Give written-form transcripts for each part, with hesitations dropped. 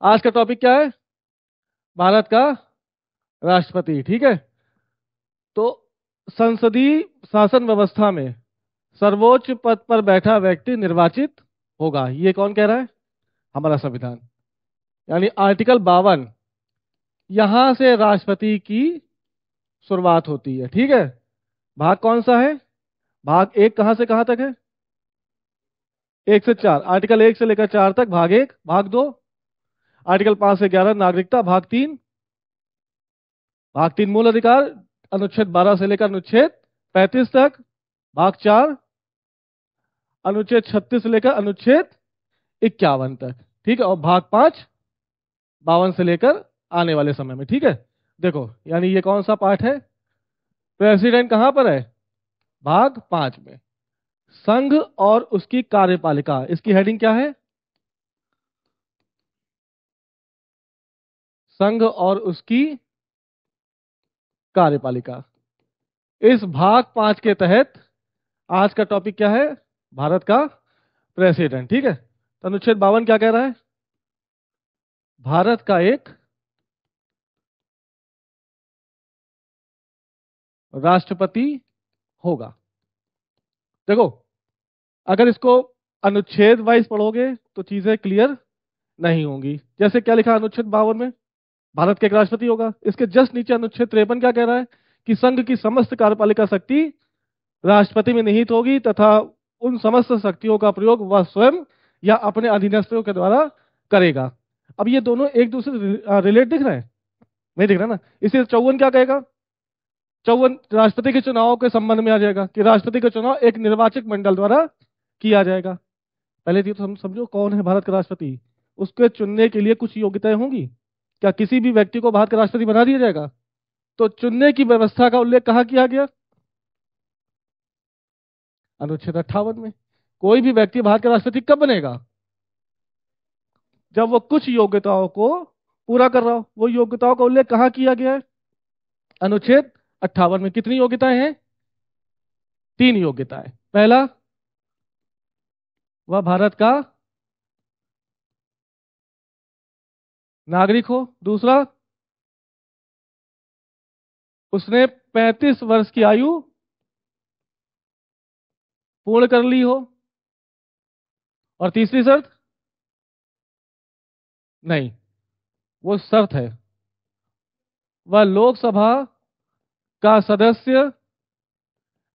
आज का टॉपिक क्या है? भारत का राष्ट्रपति। ठीक है। तो संसदीय शासन व्यवस्था में सर्वोच्च पद पर बैठा व्यक्ति निर्वाचित होगा, ये कौन कह रहा है? हमारा संविधान। यानी आर्टिकल 52, यहां से राष्ट्रपति की शुरुआत होती है। ठीक है। भाग कौन सा है? भाग एक कहां से कहां तक है? एक से चार, आर्टिकल एक से लेकर चार तक भाग एक। भाग दो, आर्टिकल 5 से 11 नागरिकता। भाग तीन मूल अधिकार, अनुच्छेद 12 से लेकर अनुच्छेद 35 तक। भाग चार, अनुच्छेद 36 से लेकर अनुच्छेद 51 तक। ठीक है। और भाग पांच, 52 से लेकर आने वाले समय में। ठीक है। देखो, यानी ये कौन सा पार्ट है? प्रेसिडेंट कहां पर है? भाग पांच में। संघ और उसकी कार्यपालिका, इसकी हेडिंग क्या है? संघ और उसकी कार्यपालिका। इस भाग पांच के तहत आज का टॉपिक क्या है? भारत का प्रेसिडेंट। ठीक है। तो अनुच्छेद 52 क्या कह रहा है? भारत का एक राष्ट्रपति होगा। देखो, अगर इसको अनुच्छेद वाइज पढ़ोगे तो चीजें क्लियर नहीं होंगी। जैसे क्या लिखा अनुच्छेद 52 में? भारत का एक राष्ट्रपति होगा। इसके जस्ट नीचे अनुच्छेद 53 क्या कह रहा है? कि संघ की समस्त कार्यपालिका शक्ति राष्ट्रपति में निहित होगी तथा उन समस्त शक्तियों का प्रयोग वह स्वयं या अपने अधीनस्थों के द्वारा करेगा। अब ये दोनों एक दूसरे से रिलेट दिख रहे हैं? नहीं दिख रहा ना। इसे 54 क्या कहेगा? 54 राष्ट्रपति के चुनाव के संबंध में आ जाएगा कि राष्ट्रपति का चुनाव एक निर्वाचक मंडल द्वारा किया जाएगा। पहले तो समझो कौन है भारत का राष्ट्रपति। उसके चुनने के लिए कुछ योग्यताएं होंगी। क्या किसी भी व्यक्ति को भारत का राष्ट्रपति बना दिया जाएगा? तो चुनने की व्यवस्था का उल्लेख कहाँ किया गया? अनुच्छेद 58 में। कोई भी व्यक्ति भारत का राष्ट्रपति कब बनेगा? जब वो कुछ योग्यताओं को पूरा कर रहा हो। वो योग्यताओं का उल्लेख कहाँ किया गया है? अनुच्छेद 58 में। कितनी योग्यताएं हैं? तीन योग्यताएं। पहला, वह भारत का नागरिक हो। दूसरा, उसने 35 वर्ष की आयु पूर्ण कर ली हो। और तीसरी शर्त, नहीं, वो शर्त है, वह लोकसभा का सदस्य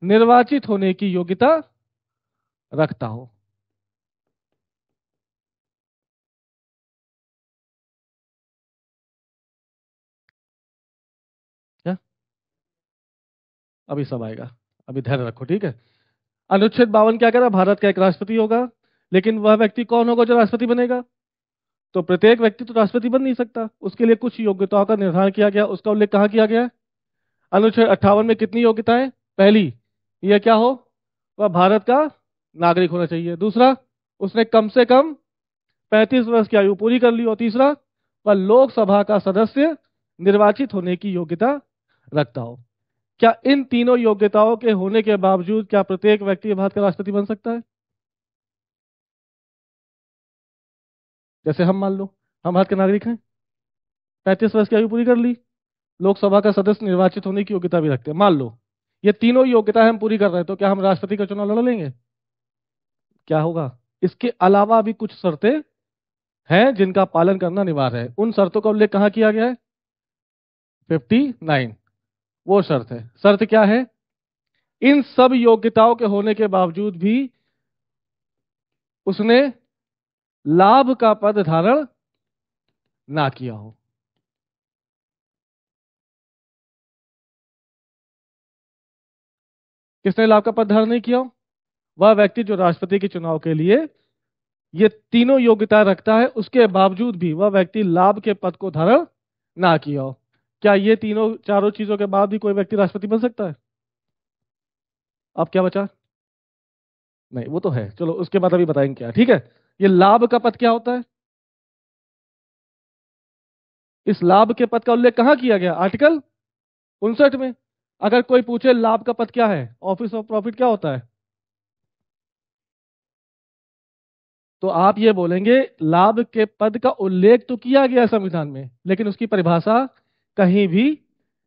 निर्वाचित होने की योग्यता रखता हो। क्या? अभी सब आएगा, अभी धैर्य रखो। ठीक है। अनुच्छेद 52 क्या कह रहा है? भारत का एक राष्ट्रपति होगा। लेकिन वह व्यक्ति कौन होगा जो राष्ट्रपति बनेगा? तो प्रत्येक व्यक्ति तो राष्ट्रपति बन नहीं सकता। उसके लिए कुछ योग्यताओं का निर्धारण किया गया। उसका उल्लेख कहाँ किया गया है? अनुच्छेद 58 में। कितनी योग्यताएं? पहली, यह क्या हो? वह भारत का नागरिक होना चाहिए। दूसरा, उसने कम से कम 35 वर्ष की आयु पूरी कर ली हो। तीसरा, वह लोकसभा का सदस्य निर्वाचित होने की योग्यता रखता हो। क्या इन तीनों योग्यताओं के होने के बावजूद क्या प्रत्येक व्यक्ति भारत का राष्ट्रपति बन सकता है? जैसे हम मान लो, हम भारत के नागरिक हैं, 35 वर्ष की आयु पूरी कर ली, लोकसभा का सदस्य निर्वाचित होने की योग्यता भी रखते हैं। मान लो ये तीनों योग्यताएं हम पूरी कर रहे हैं, तो क्या हम राष्ट्रपति का चुनाव लड़ लेंगे? क्या होगा? इसके अलावा भी कुछ शर्तें हैं जिनका पालन करना अनिवार्य है। उन शर्तों का उल्लेख कहाँ किया गया है? 59। वो शर्त है। शर्त क्या है? इन सब योग्यताओं के होने के बावजूद भी उसने लाभ का पद धारण ना किया हो। किसने लाभ का पद धारण नहीं किया हो? वह व्यक्ति जो राष्ट्रपति के चुनाव के लिए ये तीनों योग्यता रखता है, उसके बावजूद भी वह व्यक्ति लाभ के पद को धारण ना किया हो। क्या ये तीनों चारों चीजों के बाद भी कोई व्यक्ति राष्ट्रपति बन सकता है? अब क्या बचा? नहीं, वो तो है, चलो उसके बाद अभी बताएंगे क्या। ठीक है। ये लाभ का पद क्या होता है? इस लाभ के पद का उल्लेख कहाँ किया गया? आर्टिकल 59 में। अगर कोई पूछे लाभ का पद क्या है, ऑफिस ऑफ प्रॉफिट क्या होता है? तो आप ये बोलेंगे लाभ के पद का उल्लेख तो किया गया है संविधान में, लेकिन उसकी परिभाषा कहीं भी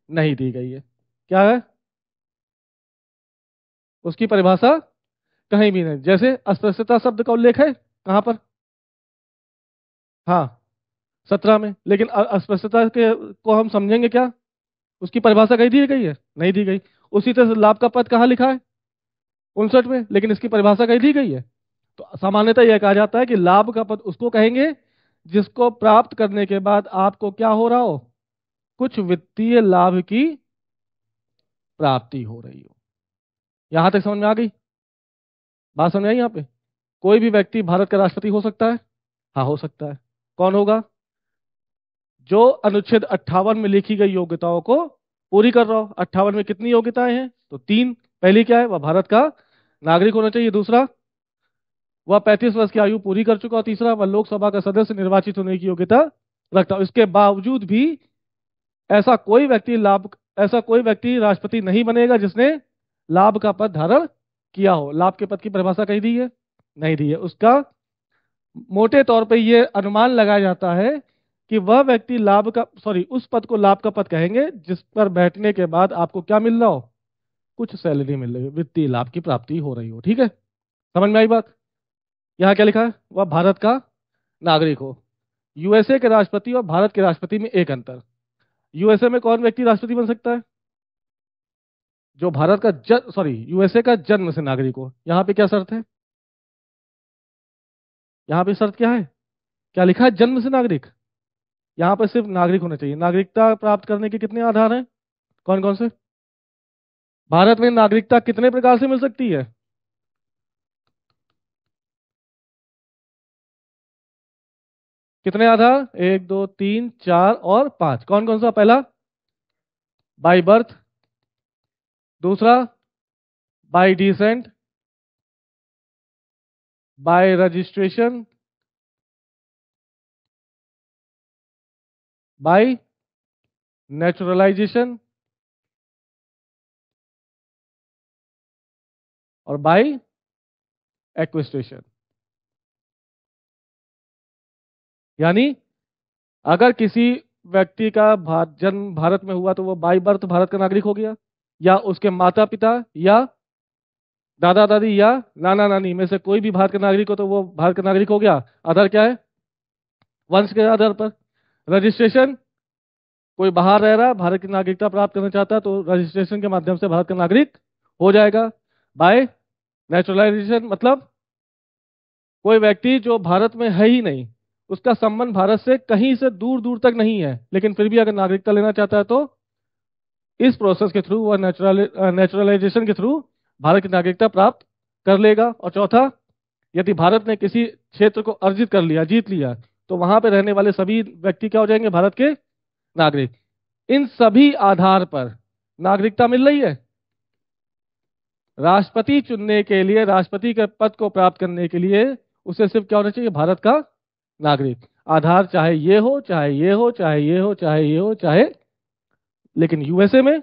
नहीं दी गई है। क्या है? उसकी परिभाषा कहीं भी नहीं। जैसे अस्पृश्यता शब्द का उल्लेख है कहां पर? हाँ, 17 में। लेकिन अस्पृश्यता के को हम समझेंगे क्या? उसकी परिभाषा कहीं दी गई है? नहीं दी गई। उसी तरह से लाभ का पद कहाँ लिखा है? 59 में। लेकिन इसकी परिभाषा कहीं दी गई है? तो सामान्यतः यह कहा जाता है कि लाभ का पद उसको कहेंगे जिसको प्राप्त करने के बाद आपको क्या हो रहा हो, कुछ वित्तीय लाभ की प्राप्ति हो रही हो। यहां तक समझ में आ गई? बात समझ आई यहाँ पे? कोई भी व्यक्ति भारत का राष्ट्रपति हो सकता है? हाँ, हो सकता है। कौन होगा? जो अनुच्छेद 58 में लिखी गई योग्यताओं को पूरी कर रहा हो। 58 में कितनी योग्यताएं हैं? तो तीन। पहली क्या है? वह भारत का नागरिक होना चाहिए। दूसरा, वह 35 वर्ष की आयु पूरी कर चुका। और तीसरा, वह लोकसभा का सदस्य निर्वाचित होने की योग्यता रखता हो। इसके बावजूद भी ऐसा कोई व्यक्ति लाभ ऐसा कोई व्यक्ति राष्ट्रपति नहीं बनेगा जिसने लाभ का पद धारण किया हो। लाभ के पद की परिभाषा कहीं दी है? नहीं दी है। उसका मोटे तौर पे ये अनुमान लगाया जाता है कि वह व्यक्ति लाभ का सॉरी उस पद को लाभ का पद कहेंगे जिस पर बैठने के बाद आपको क्या मिल रहा हो, कुछ सैलरी मिल रही हो, वित्तीय लाभ की प्राप्ति हो रही हो। ठीक है, समझ में आई बात? यहाँ क्या लिखा है? वह भारत का नागरिक हो। यूएसए के राष्ट्रपति और भारत के राष्ट्रपति में एक अंतर। यूएसए में कौन व्यक्ति राष्ट्रपति बन सकता है? जो भारत का यूएसए का जन्म से नागरिक हो। यहाँ पे क्या शर्त है? यहाँ पे शर्त क्या है? क्या लिखा है? जन्म से नागरिक। यहाँ पर सिर्फ नागरिक होना चाहिए। नागरिकता प्राप्त करने के कितने आधार हैं? कौन कौन से? भारत में नागरिकता कितने प्रकार से मिल सकती है? कितने आधार? एक, दो, तीन, चार और पांच। कौन कौन सा? पहला, बाय बर्थ। दूसरा, bye decent. Bye registration. Bye naturalisation. और बाय एक्विस्टेशन। यानी अगर किसी व्यक्ति का जन्म भारत में हुआ तो वो बाय बर्थ भारत का नागरिक हो गया, या उसके माता पिता या दादा दादी या नाना नानी में से कोई भी भारत का नागरिक हो तो वो भारत का नागरिक हो गया। आधार क्या है? वंश के आधार पर। रजिस्ट्रेशन, कोई बाहर रह रहा है, भारत की नागरिकता प्राप्त करना चाहता है तो रजिस्ट्रेशन के माध्यम से भारत का नागरिक हो जाएगा। बाय नेचुरलाइजेशन मतलब कोई व्यक्ति जो भारत में है ही नहीं, उसका संबंध भारत से कहीं से दूर दूर तक नहीं है, लेकिन फिर भी अगर नागरिकता लेना चाहता है तो इस प्रोसेस के थ्रू वह नेचुरलाइजेशन के थ्रू भारत की नागरिकता प्राप्त कर लेगा। और चौथा, यदि भारत ने किसी क्षेत्र को अर्जित कर लिया, जीत लिया, तो वहां पे रहने वाले सभी व्यक्ति क्या हो जाएंगे? भारत के नागरिक। इन सभी आधार पर नागरिकता मिल रही है। राष्ट्रपति चुनने के लिए, राष्ट्रपति के पद को प्राप्त करने के लिए उसे सिर्फ क्या होना चाहिए? भारत का नागरिक। आधार चाहे ये हो, चाहे ये हो, चाहे ये हो, चाहे ये हो, चाहे। लेकिन यूएसए में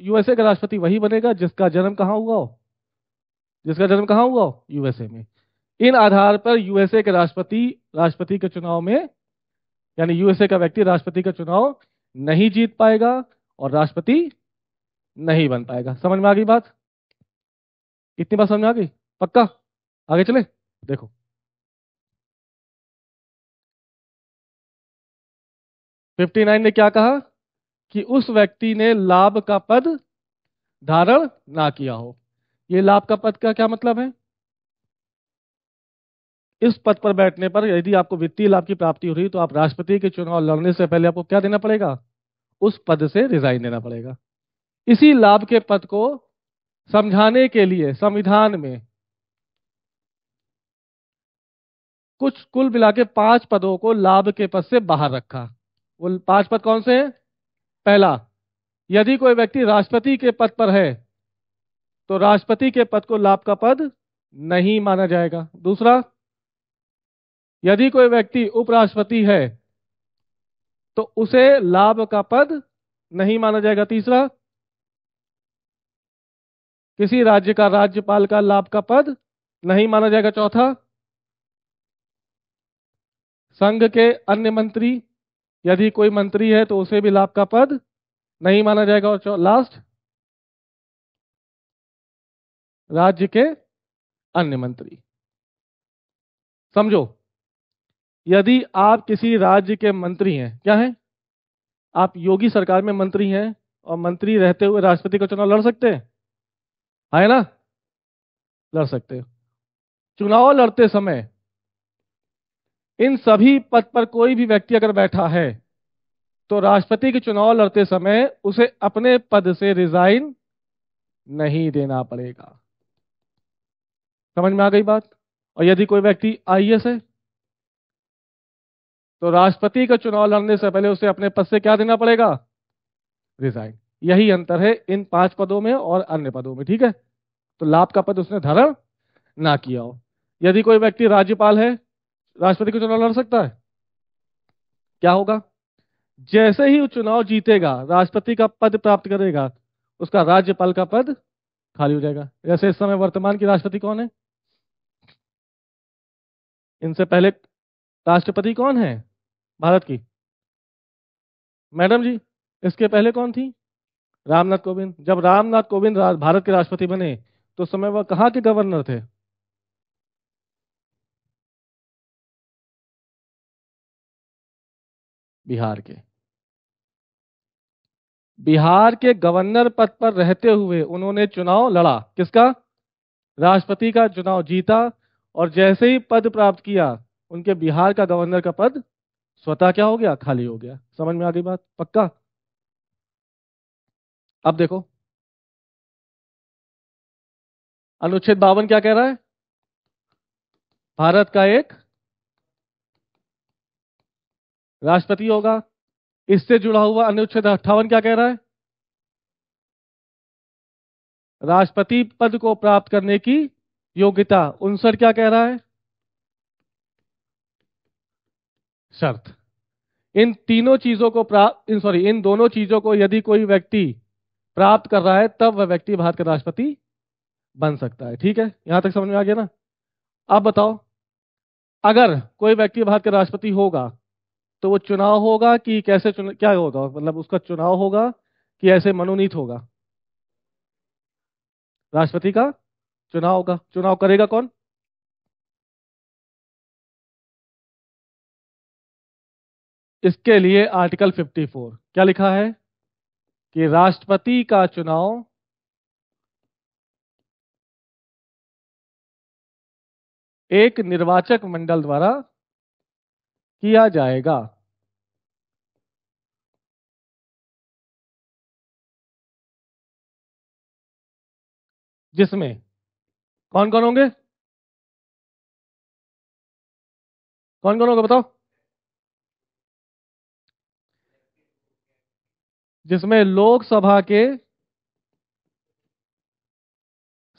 यूएसए का राष्ट्रपति वही बनेगा जिसका जन्म कहाँ हुआ हो, यूएसए में। इन आधार पर यूएसए के राष्ट्रपति राष्ट्रपति के चुनाव में, यानी यूएसए का व्यक्ति राष्ट्रपति का चुनाव नहीं जीत पाएगा और राष्ट्रपति नहीं बन पाएगा। समझ में आ गई बात? इतनी बात समझ में आ गई? पक्का? आगे चले, देखो। 59 ने क्या कहा? कि उस व्यक्ति ने लाभ का पद धारण ना किया हो। ये लाभ का पद का क्या मतलब है? इस पद पर बैठने पर यदि आपको वित्तीय लाभ की प्राप्ति हो रही तो आप राष्ट्रपति के चुनाव लड़ने से पहले आपको क्या देना पड़ेगा? उस पद से रिजाइन देना पड़ेगा। इसी लाभ के पद को समझाने के लिए संविधान में कुछ कुल मिला के 5 पदों को लाभ के पद से बाहर रखा। वो 5 पद कौन से हैं? पहला, यदि कोई व्यक्ति राष्ट्रपति के पद पर है तो राष्ट्रपति के पद को लाभ का पद नहीं माना जाएगा। दूसरा, यदि कोई व्यक्ति उपराष्ट्रपति है तो उसे लाभ का पद नहीं माना जाएगा। तीसरा, किसी राज्य का राज्यपाल का लाभ का पद नहीं माना जाएगा। चौथा, संघ के अन्य मंत्री, यदि कोई मंत्री है तो उसे भी लाभ का पद नहीं माना जाएगा। और लास्ट, राज्य के अन्य मंत्री। समझो, यदि आप किसी राज्य के मंत्री हैं, क्या है, आप योगी सरकार में मंत्री हैं और मंत्री रहते हुए राष्ट्रपति का चुनाव लड़ सकते हैं, है ना, लड़ सकते हो। चुनाव लड़ते समय इन सभी पद पर कोई भी व्यक्ति अगर बैठा है तो राष्ट्रपति के चुनाव लड़ते समय उसे अपने पद से रिजाइन नहीं देना पड़ेगा। समझ में आ गई बात? और यदि कोई व्यक्ति आईएएस है तो राष्ट्रपति का चुनाव लड़ने से पहले उसे अपने पद से क्या देना पड़ेगा? रिजाइन। यही अंतर है इन 5 पदों में और अन्य पदों में, ठीक है। तो लाभ का पद उसने धारण ना किया हो। यदि कोई व्यक्ति राज्यपाल है, राष्ट्रपति का चुनाव लड़ सकता है? क्या होगा? जैसे ही वो चुनाव जीतेगा, राष्ट्रपति का पद प्राप्त करेगा, उसका राज्यपाल का पद खाली हो जाएगा। जैसे इस समय वर्तमान की राष्ट्रपति कौन है? इनसे पहले राष्ट्रपति कौन है भारत की? मैडम जी। इसके पहले कौन थी? रामनाथ कोविंद। जब रामनाथ कोविंद भारत के राष्ट्रपति बने तो उस समय वह कहाँ के गवर्नर थे? बिहार के। बिहार के गवर्नर पद पर रहते हुए उन्होंने चुनाव लड़ा। किसका? राष्ट्रपति का चुनाव जीता। और जैसे ही पद प्राप्त किया, उनके बिहार का गवर्नर का पद स्वतः क्या हो गया? खाली हो गया। समझ में आ गई बात? पक्का? अब देखो, अनुच्छेद 52 क्या कह रहा है? भारत का एक राष्ट्रपति होगा। इससे जुड़ा हुआ अनुच्छेद 58 क्या कह रहा है? राष्ट्रपति पद को प्राप्त करने की योग्यता। 59 क्या कह रहा है? शर्त। इन तीनों चीजों को प्राप्त इन सॉरी इन दोनों चीजों को यदि कोई व्यक्ति प्राप्त कर रहा है, तब वह व्यक्ति भारत का राष्ट्रपति बन सकता है। ठीक है, यहां तक समझ में आ गया ना? आप बताओ, अगर कोई व्यक्ति भारत का राष्ट्रपति होगा तो वो चुनाव होगा कि कैसे क्या होगा, मतलब उसका चुनाव होगा कि ऐसे मनोनीत होगा? राष्ट्रपति का चुनाव होगा। चुनाव करेगा कौन? इसके लिए आर्टिकल 54 क्या लिखा है कि राष्ट्रपति का चुनाव एक निर्वाचक मंडल द्वारा किया जाएगा। जिसमें कौन कौन होंगे? कौन कौन होगा बताओ? जिसमें लोकसभा के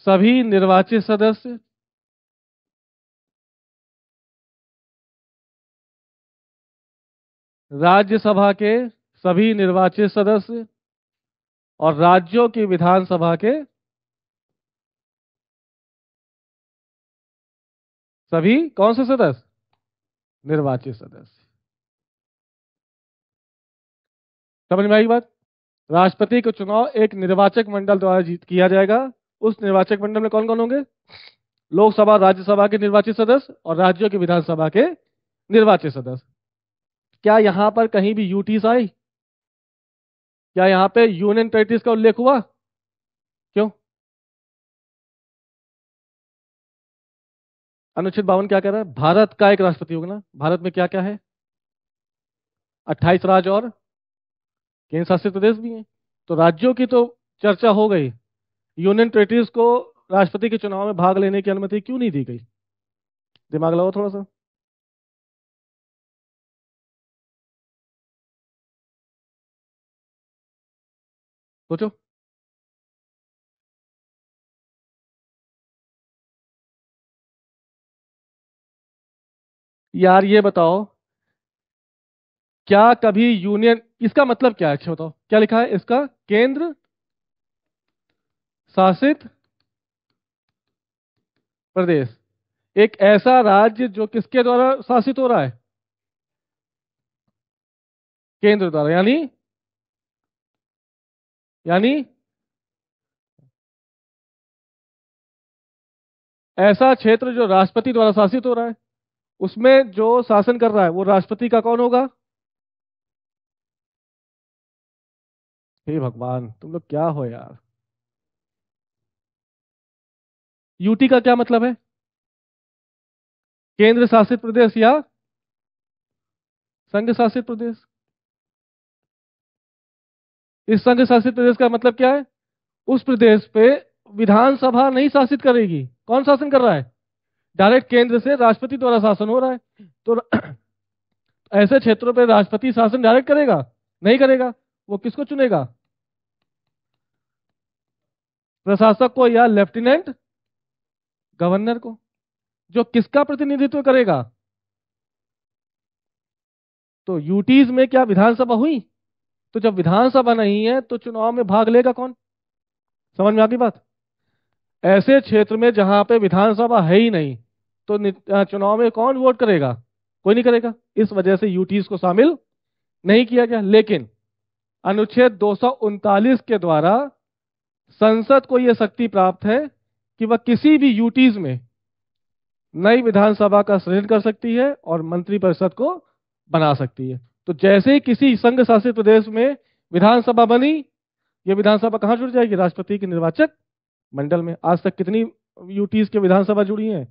सभी निर्वाचित सदस्य, राज्यसभा के सभी निर्वाचित सदस्य और राज्यों की विधानसभा के सभी कौन से सदस्य? निर्वाचित सदस्य। समझ में आई बात? राष्ट्रपति का चुनाव एक निर्वाचक मंडल द्वारा जीत किया जाएगा। उस निर्वाचक मंडल में कौन कौन होंगे? लोकसभा राज्यसभा के निर्वाचित सदस्य और राज्यों की विधानसभा के निर्वाचित सदस्य। क्या यहां पर कहीं भी यूटीज आई? क्या यहां पे यूनियन टेरिटरीज का उल्लेख हुआ? क्यों? अनुच्छेद 52 क्या कह रहा है? भारत का एक राष्ट्रपति होगा ना। भारत में क्या क्या है? 28 राज्य और केंद्र शासित प्रदेश भी हैं। तो राज्यों की तो चर्चा हो गई। यूनियन टेरिटरीज को राष्ट्रपति के चुनाव में भाग लेने की अनुमति क्यों नहीं दी गई? दिमाग लगाओ थोड़ा सा, सोचो। यार ये बताओ, क्या कभी यूनियन, इसका मतलब क्या है? अच्छा बताओ, क्या लिखा है इसका? केंद्र शासित प्रदेश एक ऐसा राज्य जो किसके द्वारा शासित हो रहा है? केंद्र द्वारा। यानी ऐसा क्षेत्र जो राष्ट्रपति द्वारा शासित हो रहा है, उसमें जो शासन कर रहा है वो राष्ट्रपति का कौन होगा? हे भगवान, तुम लोग क्या हो यार। यूटी का क्या मतलब है? केंद्र शासित प्रदेश या संघ शासित प्रदेश। इस संघ शासित प्रदेश का मतलब क्या है? उस प्रदेश पे विधानसभा नहीं शासित करेगी। कौन शासन कर रहा है? डायरेक्ट केंद्र से राष्ट्रपति द्वारा शासन हो रहा है। तो ऐसे क्षेत्रों पे राष्ट्रपति शासन डायरेक्ट करेगा? नहीं करेगा। वो किसको चुनेगा? प्रशासक को या लेफ्टिनेंट गवर्नर को, जो किसका प्रतिनिधित्व करेगा? तो यूटीज में क्या विधानसभा हुई? तो जब विधानसभा नहीं है तो चुनाव में भाग लेगा कौन? समझ में आ गई बात? ऐसे क्षेत्र में जहां पे विधानसभा है ही नहीं, तो चुनाव में कौन वोट करेगा? कोई नहीं करेगा। इस वजह से यूटीज को शामिल नहीं किया गया। लेकिन अनुच्छेद 239 के द्वारा संसद को यह शक्ति प्राप्त है कि वह किसी भी यूटीज में नई विधानसभा का सृजन कर सकती है और मंत्रिपरिषद को बना सकती है। तो जैसे ही किसी संघ शासित प्रदेश में विधानसभा बनी, यह विधानसभा कहां जुड़ जाएगी? राष्ट्रपति के निर्वाचक मंडल में। आज तक कितनी यूटीज के विधानसभा जुड़ी हैं?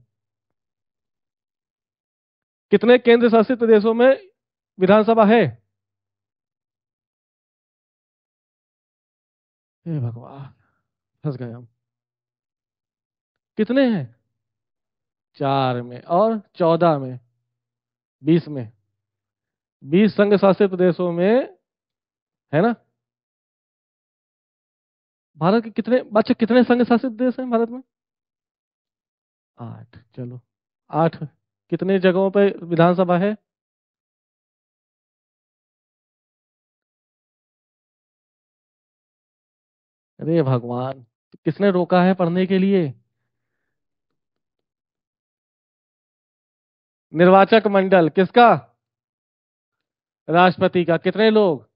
कितने केंद्र शासित प्रदेशों में विधानसभा है? हे भगवान, फंस गए हम। कितने हैं? 4 में और 14 में, 20 में। 20 संघ शासित प्रदेशों में, है ना? भारत के कितने, अच्छा कितने संघ शासित प्रदेश हैं भारत में? 8। चलो 8। कितने जगहों पे विधानसभा है? अरे भगवान, किसने रोका है पढ़ने के लिए? निर्वाचक मंडल किसका? राष्ट्रपति का। कितने लोग?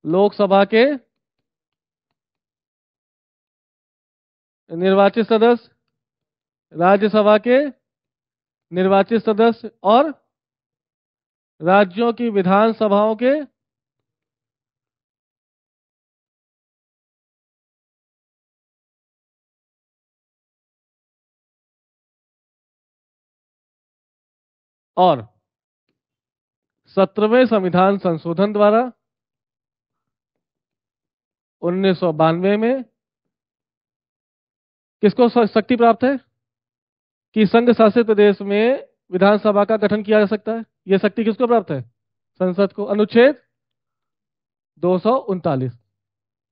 लोकसभा के निर्वाचित सदस्य, राज्यसभा के निर्वाचित सदस्य और राज्यों की विधानसभाओं के और 17वें संविधान संशोधन द्वारा 1992 में किसको शक्ति प्राप्त है कि संघ शासित प्रदेश में विधानसभा का गठन किया जा सकता है? यह शक्ति किसको प्राप्त है? संसद को। अनुच्छेद 239।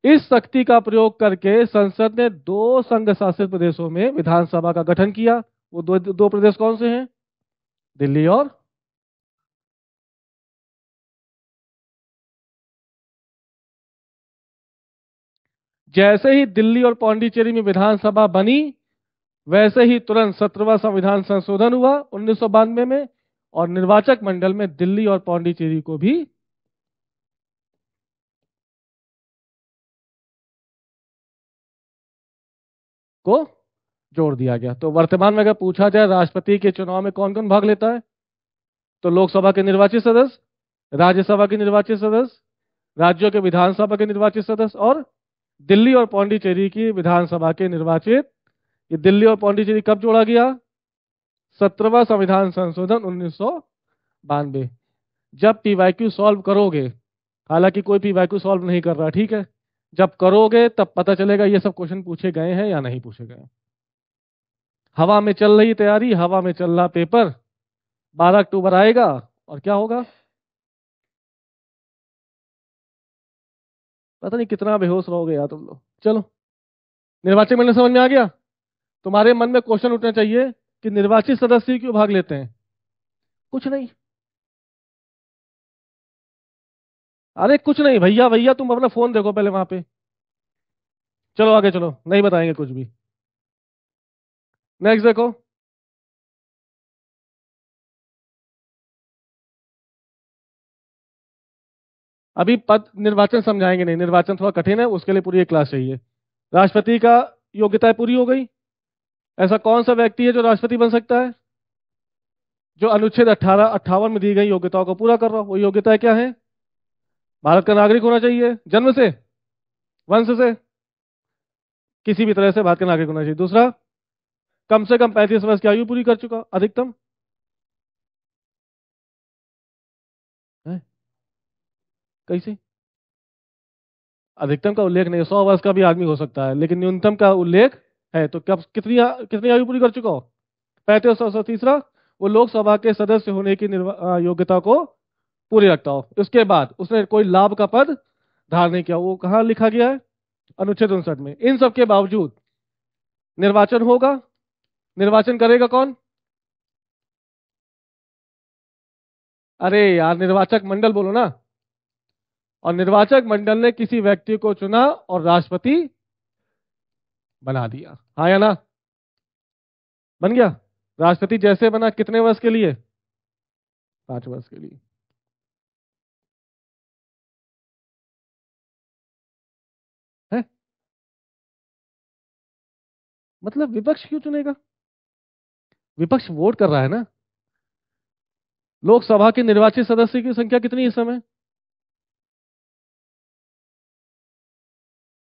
इस शक्ति का प्रयोग करके संसद ने 2 संघ शासित प्रदेशों में विधानसभा का गठन किया। वो दो प्रदेश कौन से हैं? दिल्ली और जैसे ही दिल्ली और पौंडीचेरी में विधानसभा बनी, वैसे ही तुरंत 17वां संविधान संशोधन हुआ 1992 में, और निर्वाचक मंडल में दिल्ली और पौंडीचेरी को भी को जोड़ दिया गया। तो वर्तमान में अगर पूछा जाए राष्ट्रपति के चुनाव में कौन कौन भाग लेता है, तो लोकसभा के निर्वाचित सदस्य, राज्यसभा के निर्वाचित सदस्य, राज्यों के विधानसभा के निर्वाचित सदस्य और दिल्ली और पौंडीचेरी की विधानसभा के निर्वाचित। ये दिल्ली और पौंडीचेरी कब जोड़ा गया? 17वां संविधान संशोधन 1992। जब पीवाईक्यू सॉल्व करोगे, हालांकि कोई पीवाईक्यू सॉल्व नहीं कर रहा, ठीक है, जब करोगे तब पता चलेगा ये सब क्वेश्चन पूछे गए हैं या नहीं पूछे गए। हवा में चल रही तैयारी, हवा में चल रहा पेपर। 12 अक्टूबर आएगा और क्या होगा पता नहीं, कितना बेहोश रहोगे यार तुम लोग। चलो, निर्वाचन मंडल समझ में आ गया? तुम्हारे मन में क्वेश्चन उठना चाहिए कि निर्वाचित सदस्य क्यों भाग लेते हैं? कुछ नहीं। अरे कुछ नहीं भैया, भैया तुम अपना फोन देखो पहले वहां पे। चलो आगे चलो, नहीं बताएंगे कुछ भी। नेक्स्ट देखो, अभी पद निर्वाचन समझाएंगे नहीं, निर्वाचन थोड़ा कठिन है, उसके लिए पूरी एक क्लास चाहिए। राष्ट्रपति का योग्यताएं पूरी हो गई। ऐसा कौन सा व्यक्ति है जो राष्ट्रपति बन सकता है? जो अनुच्छेद 1858 में दी गई योग्यताओं को पूरा कर रहा हो। वो योग्यताएं क्या है? भारत का नागरिक होना चाहिए, जन्म से, वंश से, किसी भी तरह से भारत का नागरिक होना चाहिए। दूसरा, कम से कम 35 वर्ष की आयु पूरी कर चुका, अधिकतम है। कैसे? अधिकतम का उल्लेख नहीं, 100 वर्ष का भी आदमी हो सकता है, लेकिन न्यूनतम का उल्लेख है। तो कब, कितनी कितनी आयु पूरी कर चुका हो? 35 वर्ष। तीसरा, वो लोकसभा के सदस्य होने की योग्यता को पूरी रखता हो। उसके बाद उसने कोई लाभ का पद धारण नहीं किया। वो कहाँ लिखा गया है? अनुच्छेद 59 में। इन सब के बावजूद निर्वाचन होगा। निर्वाचन करेगा कौन? अरे यार, निर्वाचक मंडल बोलो ना। और निर्वाचक मंडल ने किसी व्यक्ति को चुना और राष्ट्रपति बना दिया, हाँ या ना? बन गया। राष्ट्रपति जैसे बना, कितने वर्ष के लिए? 5 वर्ष के लिए। है? मतलब विपक्ष क्यों चुनेगा? विपक्ष वोट कर रहा है ना। लोकसभा के निर्वाचित सदस्य की संख्या कितनी है इस समय?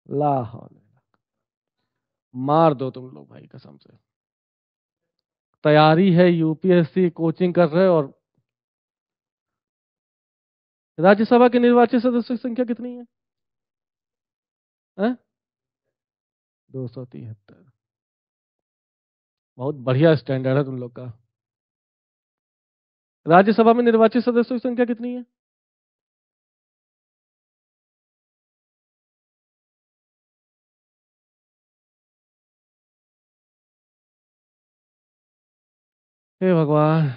ला हौल। मार दो तुम लोग भाई, कसम से। तैयारी है, यूपीएससी कोचिंग कर रहे हो, और राज्यसभा के निर्वाचित सदस्यों की संख्या कितनी है? 273। बहुत बढ़िया स्टैंडर्ड है तुम लोग का। राज्यसभा में निर्वाचित सदस्यों की संख्या कितनी है? हे भगवान।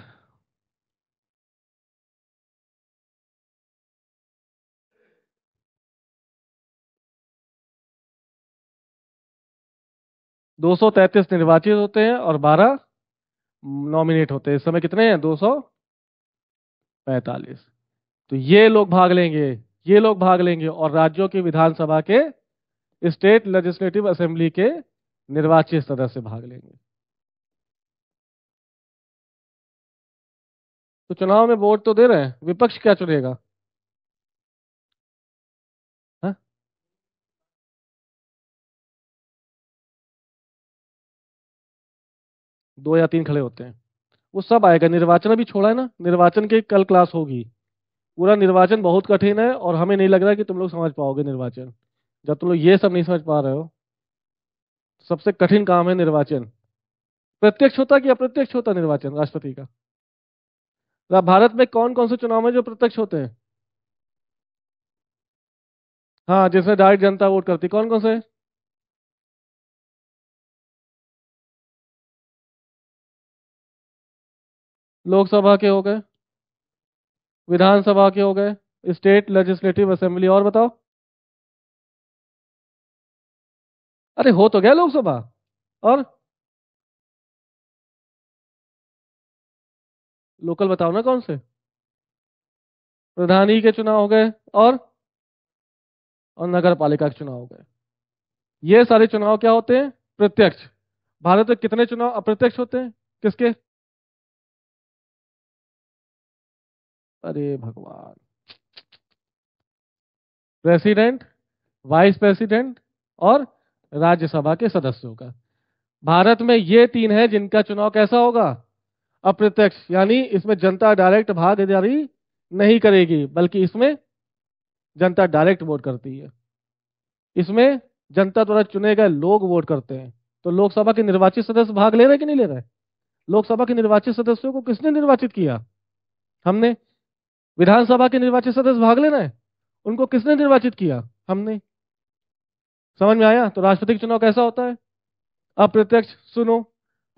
233 निर्वाचित होते हैं और 12 नॉमिनेट होते हैं। इस समय कितने हैं? 245। तो ये लोग भाग लेंगे, ये लोग भाग लेंगे, और राज्यों की विधानसभा के, स्टेट लेजिस्लेटिव असेंबली के निर्वाचित सदस्य भाग लेंगे। तो चुनाव में वोट तो दे रहे हैं, विपक्ष क्या चुनेगा? हाँ? 2 या 3 खड़े होते हैं। वो सब आएगा, निर्वाचन अभी छोड़ा है ना, निर्वाचन की कल क्लास होगी। पूरा निर्वाचन बहुत कठिन है, और हमें नहीं लग रहा है कि तुम लोग समझ पाओगे निर्वाचन। जब तुम लोग ये सब नहीं समझ पा रहे हो, सबसे कठिन काम है निर्वाचन। प्रत्यक्ष होता कि अप्रत्यक्ष होता निर्वाचन राष्ट्रपति का? भारत में कौन कौन से चुनाव में जो प्रत्यक्ष होते हैं? हाँ, जिसमें डायरेक्ट जनता वोट करती, कौन कौन से? लोकसभा के हो गए, विधानसभा के हो गए, स्टेट लेजिस्लेटिव असेंबली, और बताओ। अरे हो तो गया लोकसभा। और लोकल बताओ ना कौन से? प्रधानी के चुनाव हो गए, और नगर पालिका के चुनाव हो गए। ये सारे चुनाव क्या होते हैं? प्रत्यक्ष। भारत में कितने चुनाव अप्रत्यक्ष होते हैं? किसके? अरे भगवान। प्रेसिडेंट, वाइस प्रेसिडेंट, और राज्यसभा के सदस्यों का। भारत में ये 3 है जिनका चुनाव कैसा होगा? अप्रत्यक्ष। यानी इसमें जनता डायरेक्ट भागीदारी नहीं करेगी, बल्कि इसमें जनता डायरेक्ट वोट करती है। इसमें जनता द्वारा चुने गए लोग वोट करते हैं। तो लोकसभा के निर्वाचित सदस्य भाग ले रहे कि नहीं ले रहे? लोकसभा के निर्वाचित सदस्यों को किसने निर्वाचित किया? हमने। विधानसभा के निर्वाचित सदस्य भाग ले रहे हैं, उनको किसने निर्वाचित किया? हमने। समझ में आया? तो राष्ट्रपति का चुनाव कैसा होता है? अप्रत्यक्ष। सुनो,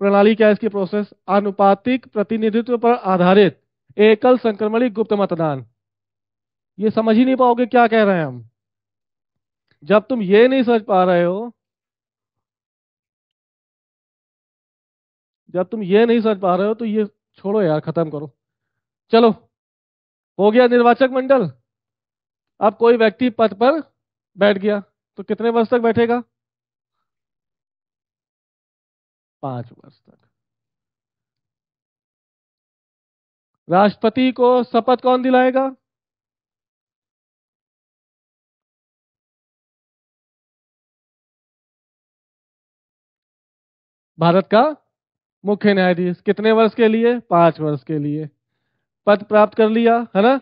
प्रणाली क्या है इसकी प्रोसेस? आनुपातिक प्रतिनिधित्व पर आधारित एकल संक्रमणिक गुप्त मतदान। ये समझ ही नहीं पाओगे क्या कह रहे हैं हम। जब तुम ये नहीं समझ पा रहे हो, जब तुम ये नहीं समझ पा रहे हो तो ये छोड़ो यार, खत्म करो। चलो, हो गया निर्वाचक मंडल। अब कोई व्यक्ति पद पर बैठ गया, तो कितने वर्ष तक बैठेगा? 5 वर्ष तक। राष्ट्रपति को शपथ कौन दिलाएगा? भारत का मुख्य न्यायाधीश। कितने वर्ष के लिए? 5 वर्ष के लिए। पद प्राप्त कर लिया है ना।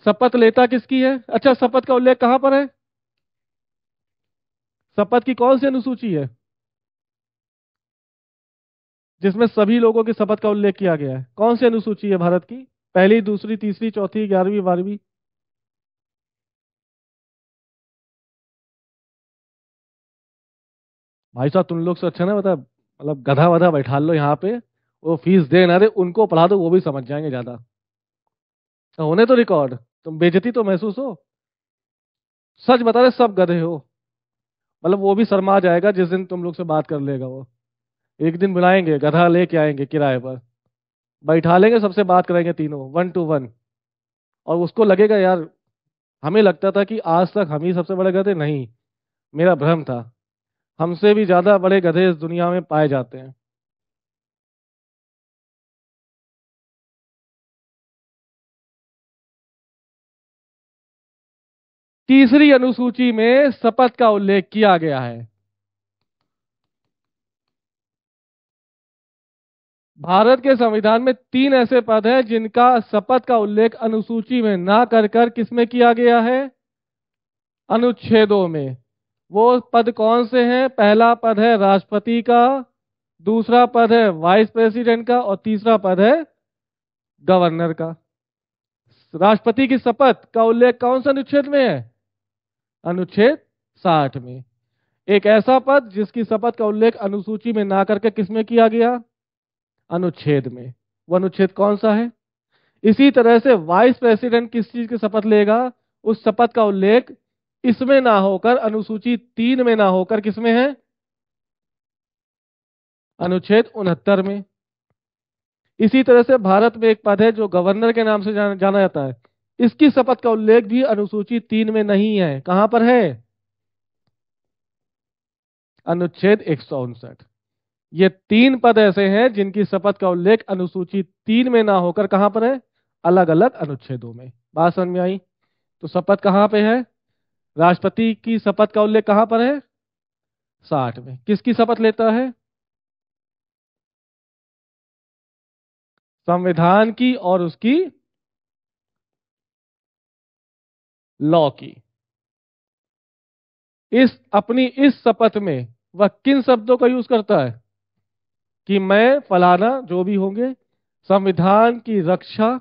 शपथ लेता किसकी है? अच्छा, शपथ का उल्लेख कहां पर है? शपथ की कौन सी अनुसूची है जिसमें सभी लोगों की शपथ का उल्लेख किया गया है? कौन सी अनुसूची है भारत की? पहली, दूसरी, तीसरी, चौथी, 11वीं, 12वीं? भाई साहब, तुम लोग से अच्छा ना, मतलब गधा वधा बैठा लो यहाँ पे, वो फीस दे ना दे, उनको पढ़ा दो, वो भी समझ जाएंगे ज्यादा। तो होने तो रिकॉर्ड, तुम बेइज्जती तो महसूस हो। सच बता रहे, सब गधे हो। मतलब वो भी शर्मा जाएगा जिस दिन तुम लोग से बात कर लेगा वो। एक दिन बुलाएंगे, गधा लेके आएंगे किराए पर, बैठा लेंगे, सबसे बात कराएंगे तीनों 1 to 1। और उसको लगेगा यार, हमें लगता था कि आज तक हम ही सबसे बड़े गधे, नहीं, मेरा भ्रम था। हमसे भी ज्यादा बड़े गधे इस दुनिया में पाए जाते हैं। तीसरी अनुसूची में शपथ का उल्लेख किया गया है। भारत के संविधान में 3 ऐसे पद हैं जिनका शपथ का उल्लेख अनुसूची में ना कर कर किसमें किया गया है? अनुच्छेदों में। वो पद कौन से हैं? पहला पद है राष्ट्रपति का, दूसरा पद है वाइस प्रेसिडेंट का, और तीसरा पद है गवर्नर का। राष्ट्रपति की शपथ का उल्लेख कौन से अनुच्छेद में है? अनुच्छेद 60 में। एक ऐसा पद जिसकी शपथ का उल्लेख अनुसूची में ना करके किसमें किया गया? अनुच्छेद में। वो अनुच्छेद कौन सा है? इसी तरह से वाइस प्रेसिडेंट किस चीज की शपथ लेगा? उस शपथ का उल्लेख इसमें ना होकर, अनुसूची 3 में ना होकर, किसमें है? अनुच्छेद 69 में। इसी तरह से भारत में एक पद है जो गवर्नर के नाम से जाना जाता है। इसकी शपथ का उल्लेख भी अनुसूची 3 में नहीं है। कहां पर है? अनुच्छेद 159। ये 3 पद ऐसे हैं जिनकी शपथ का उल्लेख अनुसूची 3 में ना होकर कहां पर है? अलग अलग अनुच्छेदों में। बात समझ में आई? तो शपथ कहां पे है? राष्ट्रपति की शपथ का उल्लेख कहां पर है? 60 में। किसकी शपथ लेता है? संविधान की और उसकी लॉ की। इस शपथ में वह किन शब्दों का यूज करता है? कि मैं फलाना, जो भी होंगे, संविधान की रक्षा,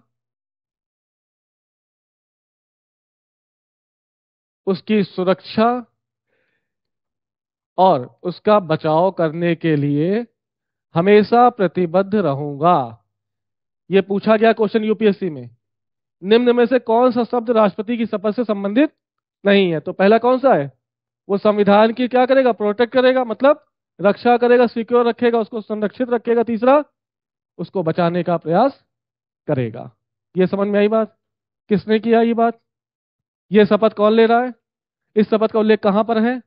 उसकी सुरक्षा और उसका बचाव करने के लिए हमेशा प्रतिबद्ध रहूंगा। यह पूछा गया क्वेश्चन यूपीएससी में। निम्न में से कौन सा शब्द राष्ट्रपति की शपथ से संबंधित नहीं है? तो पहला कौन सा है? वो संविधान की क्या करेगा? प्रोटेक्ट करेगा, मतलब रक्षा करेगा, सिक्योर रखेगा, उसको संरक्षित रखेगा। तीसरा, उसको बचाने का प्रयास करेगा। ये समझ में आई बात? किसने किया ये बात? ये शपथ कौन ले रहा है? इस शपथ का उल्लेख कहां पर है?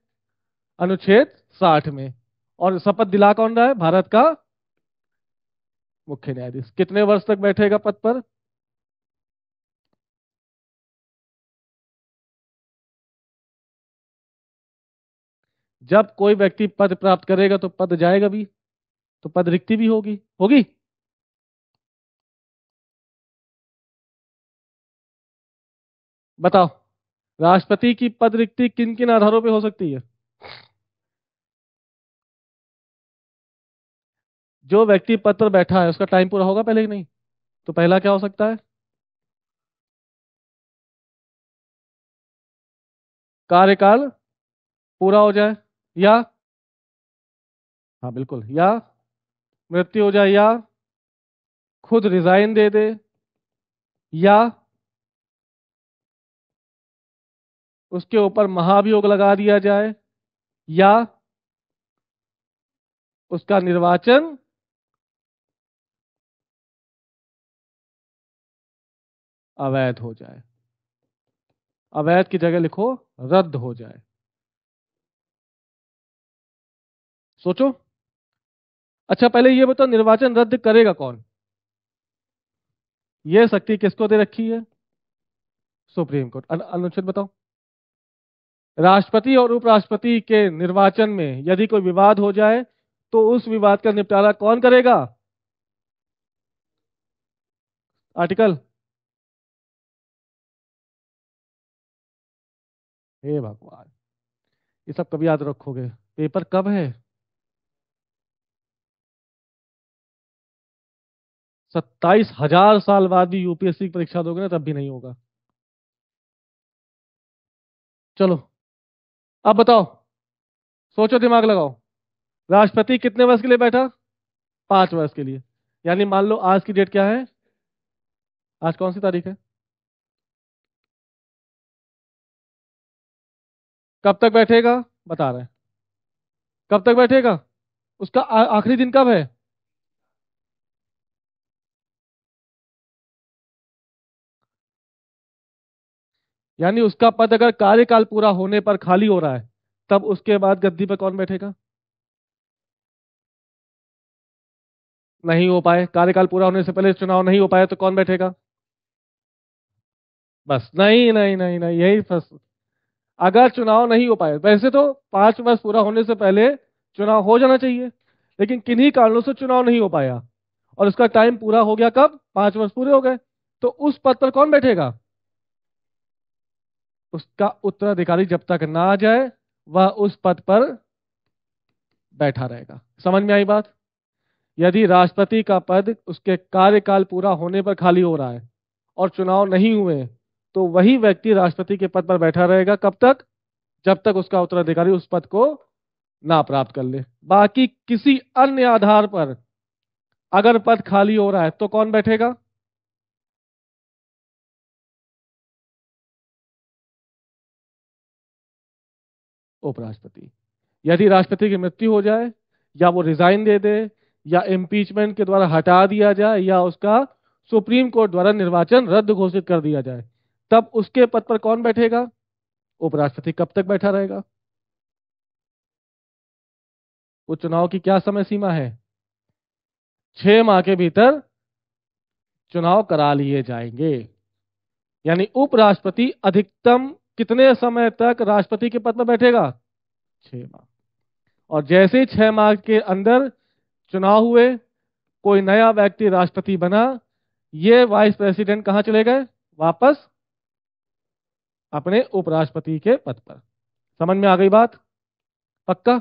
अनुच्छेद 60 में। और शपथ दिला कौन रहा है? भारत का मुख्य न्यायाधीश। कितने वर्ष तक बैठेगा पद पर? जब कोई व्यक्ति पद प्राप्त करेगा तो पद जाएगा भी, तो पद रिक्ति भी होगी होगी। बताओ, राष्ट्रपति की पद रिक्ति किन किन आधारों पे हो सकती है? जो व्यक्ति पद पर बैठा है उसका टाइम पूरा होगा पहले कि नहीं? तो पहला क्या हो सकता है? कार्यकाल पूरा हो जाए, या, हाँ बिल्कुल, या मृत्यु हो जाए, या खुद रिजाइन दे दे, या उसके ऊपर महाभियोग लगा दिया जाए, या उसका निर्वाचन अवैध हो जाए। अवैध की जगह लिखो रद्द हो जाए। सोचो। अच्छा पहले ये बताओ, निर्वाचन रद्द करेगा कौन? ये शक्ति किसको दे रखी है? Supreme court. अनुच्छेद बताओ। राष्ट्रपति और उपराष्ट्रपति के निर्वाचन में यदि कोई विवाद हो जाए तो उस विवाद का निपटारा कौन करेगा? आर्टिकल। हे भगवान, ये सब कब याद रखोगे? पेपर कब है? 27,000 साल बाद भी यूपीएससी की परीक्षा दोगे ना तब भी नहीं होगा। चलो अब बताओ, सोचो, दिमाग लगाओ। राष्ट्रपति कितने वर्ष के लिए बैठा? 5 वर्ष के लिए। यानी मान लो आज की डेट क्या है? आज कौन सी तारीख है? कब तक बैठेगा? बता रहे हैं। कब तक बैठेगा? उसका आखिरी दिन कब है? यानी उसका पद अगर कार्यकाल पूरा होने पर खाली हो रहा है तब उसके बाद गद्दी पर कौन बैठेगा? नहीं हो पाए, कार्यकाल पूरा होने से पहले चुनाव नहीं हो पाए तो कौन बैठेगा? बस नहीं नहीं नहीं नहीं, यही फंस। अगर चुनाव नहीं हो पाए, वैसे तो 5 वर्ष पूरा होने से पहले चुनाव हो जाना चाहिए, लेकिन किन्हीं कारणों से चुनाव नहीं हो पाया और उसका टाइम पूरा हो गया। कब? 5 वर्ष पूरे हो गए। तो उस पद पर कौन बैठेगा? उसका उत्तराधिकारी जब तक ना आ जाए वह उस पद पर बैठा रहेगा। समझ में आई बात? यदि राष्ट्रपति का पद उसके कार्यकाल पूरा होने पर खाली हो रहा है और चुनाव नहीं हुए तो वही व्यक्ति राष्ट्रपति के पद पर बैठा रहेगा। कब तक? जब तक उसका उत्तराधिकारी उस पद को ना प्राप्त कर ले। बाकी किसी अन्य आधार पर अगर पद खाली हो रहा है तो कौन बैठेगा? उपराष्ट्रपति। यदि राष्ट्रपति की मृत्यु हो जाए या वो रिजाइन दे दे या इम्पीचमेंट के द्वारा हटा दिया जाए या उसका सुप्रीम कोर्ट द्वारा निर्वाचन रद्द घोषित कर दिया जाए तब उसके पद पर कौन बैठेगा? उपराष्ट्रपति। कब तक बैठा रहेगा? वो चुनाव की क्या समय सीमा है? 6 माह के भीतर चुनाव करा लिए जाएंगे। यानी उपराष्ट्रपति अधिकतम कितने समय तक राष्ट्रपति के पद पर बैठेगा? 6 माह। और जैसे ही 6 माह के अंदर चुनाव हुए, कोई नया व्यक्ति राष्ट्रपति बना, ये वाइस प्रेसिडेंट कहां चले गए? वापस अपने उपराष्ट्रपति के पद पर। समझ में आ गई बात? पक्का?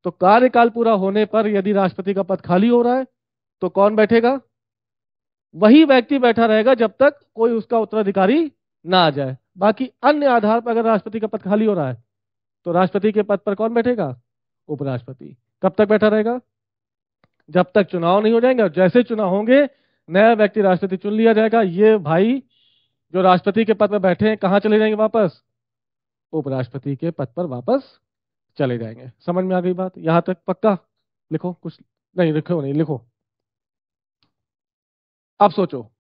तो कार्यकाल पूरा होने पर यदि राष्ट्रपति का पद खाली हो रहा है तो कौन बैठेगा? वही व्यक्ति बैठा रहेगा जब तक कोई उसका उत्तराधिकारी ना आ जाए। बाकी अन्य आधार पर अगर राष्ट्रपति का पद खाली हो रहा है तो राष्ट्रपति के पद पर कौन बैठेगा? उपराष्ट्रपति। कब तक बैठा रहेगा? जब तक चुनाव नहीं हो जाएंगे। और जैसे चुनाव होंगे नया व्यक्ति राष्ट्रपति चुन लिया जाएगा। ये भाई जो राष्ट्रपति के पद पर बैठे हैं कहां चले जाएंगे? वापस उपराष्ट्रपति के पद पर वापस चले जाएंगे। समझ में आ गई बात यहां तक? पक्का? लिखो कुछ। नहीं लिखो, नहीं लिखो। अब सोचो।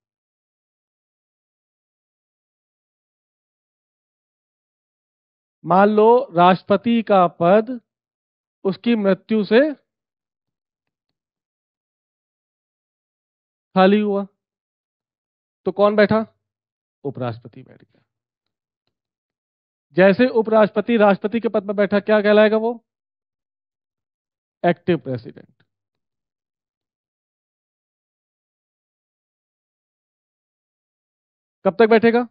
मान लो राष्ट्रपति का पद उसकी मृत्यु से खाली हुआ तो कौन बैठा? उपराष्ट्रपति बैठ गया। जैसे उपराष्ट्रपति राष्ट्रपति के पद पर बैठा, क्या कहलाएगा वो? Active president. कब तक बैठेगा?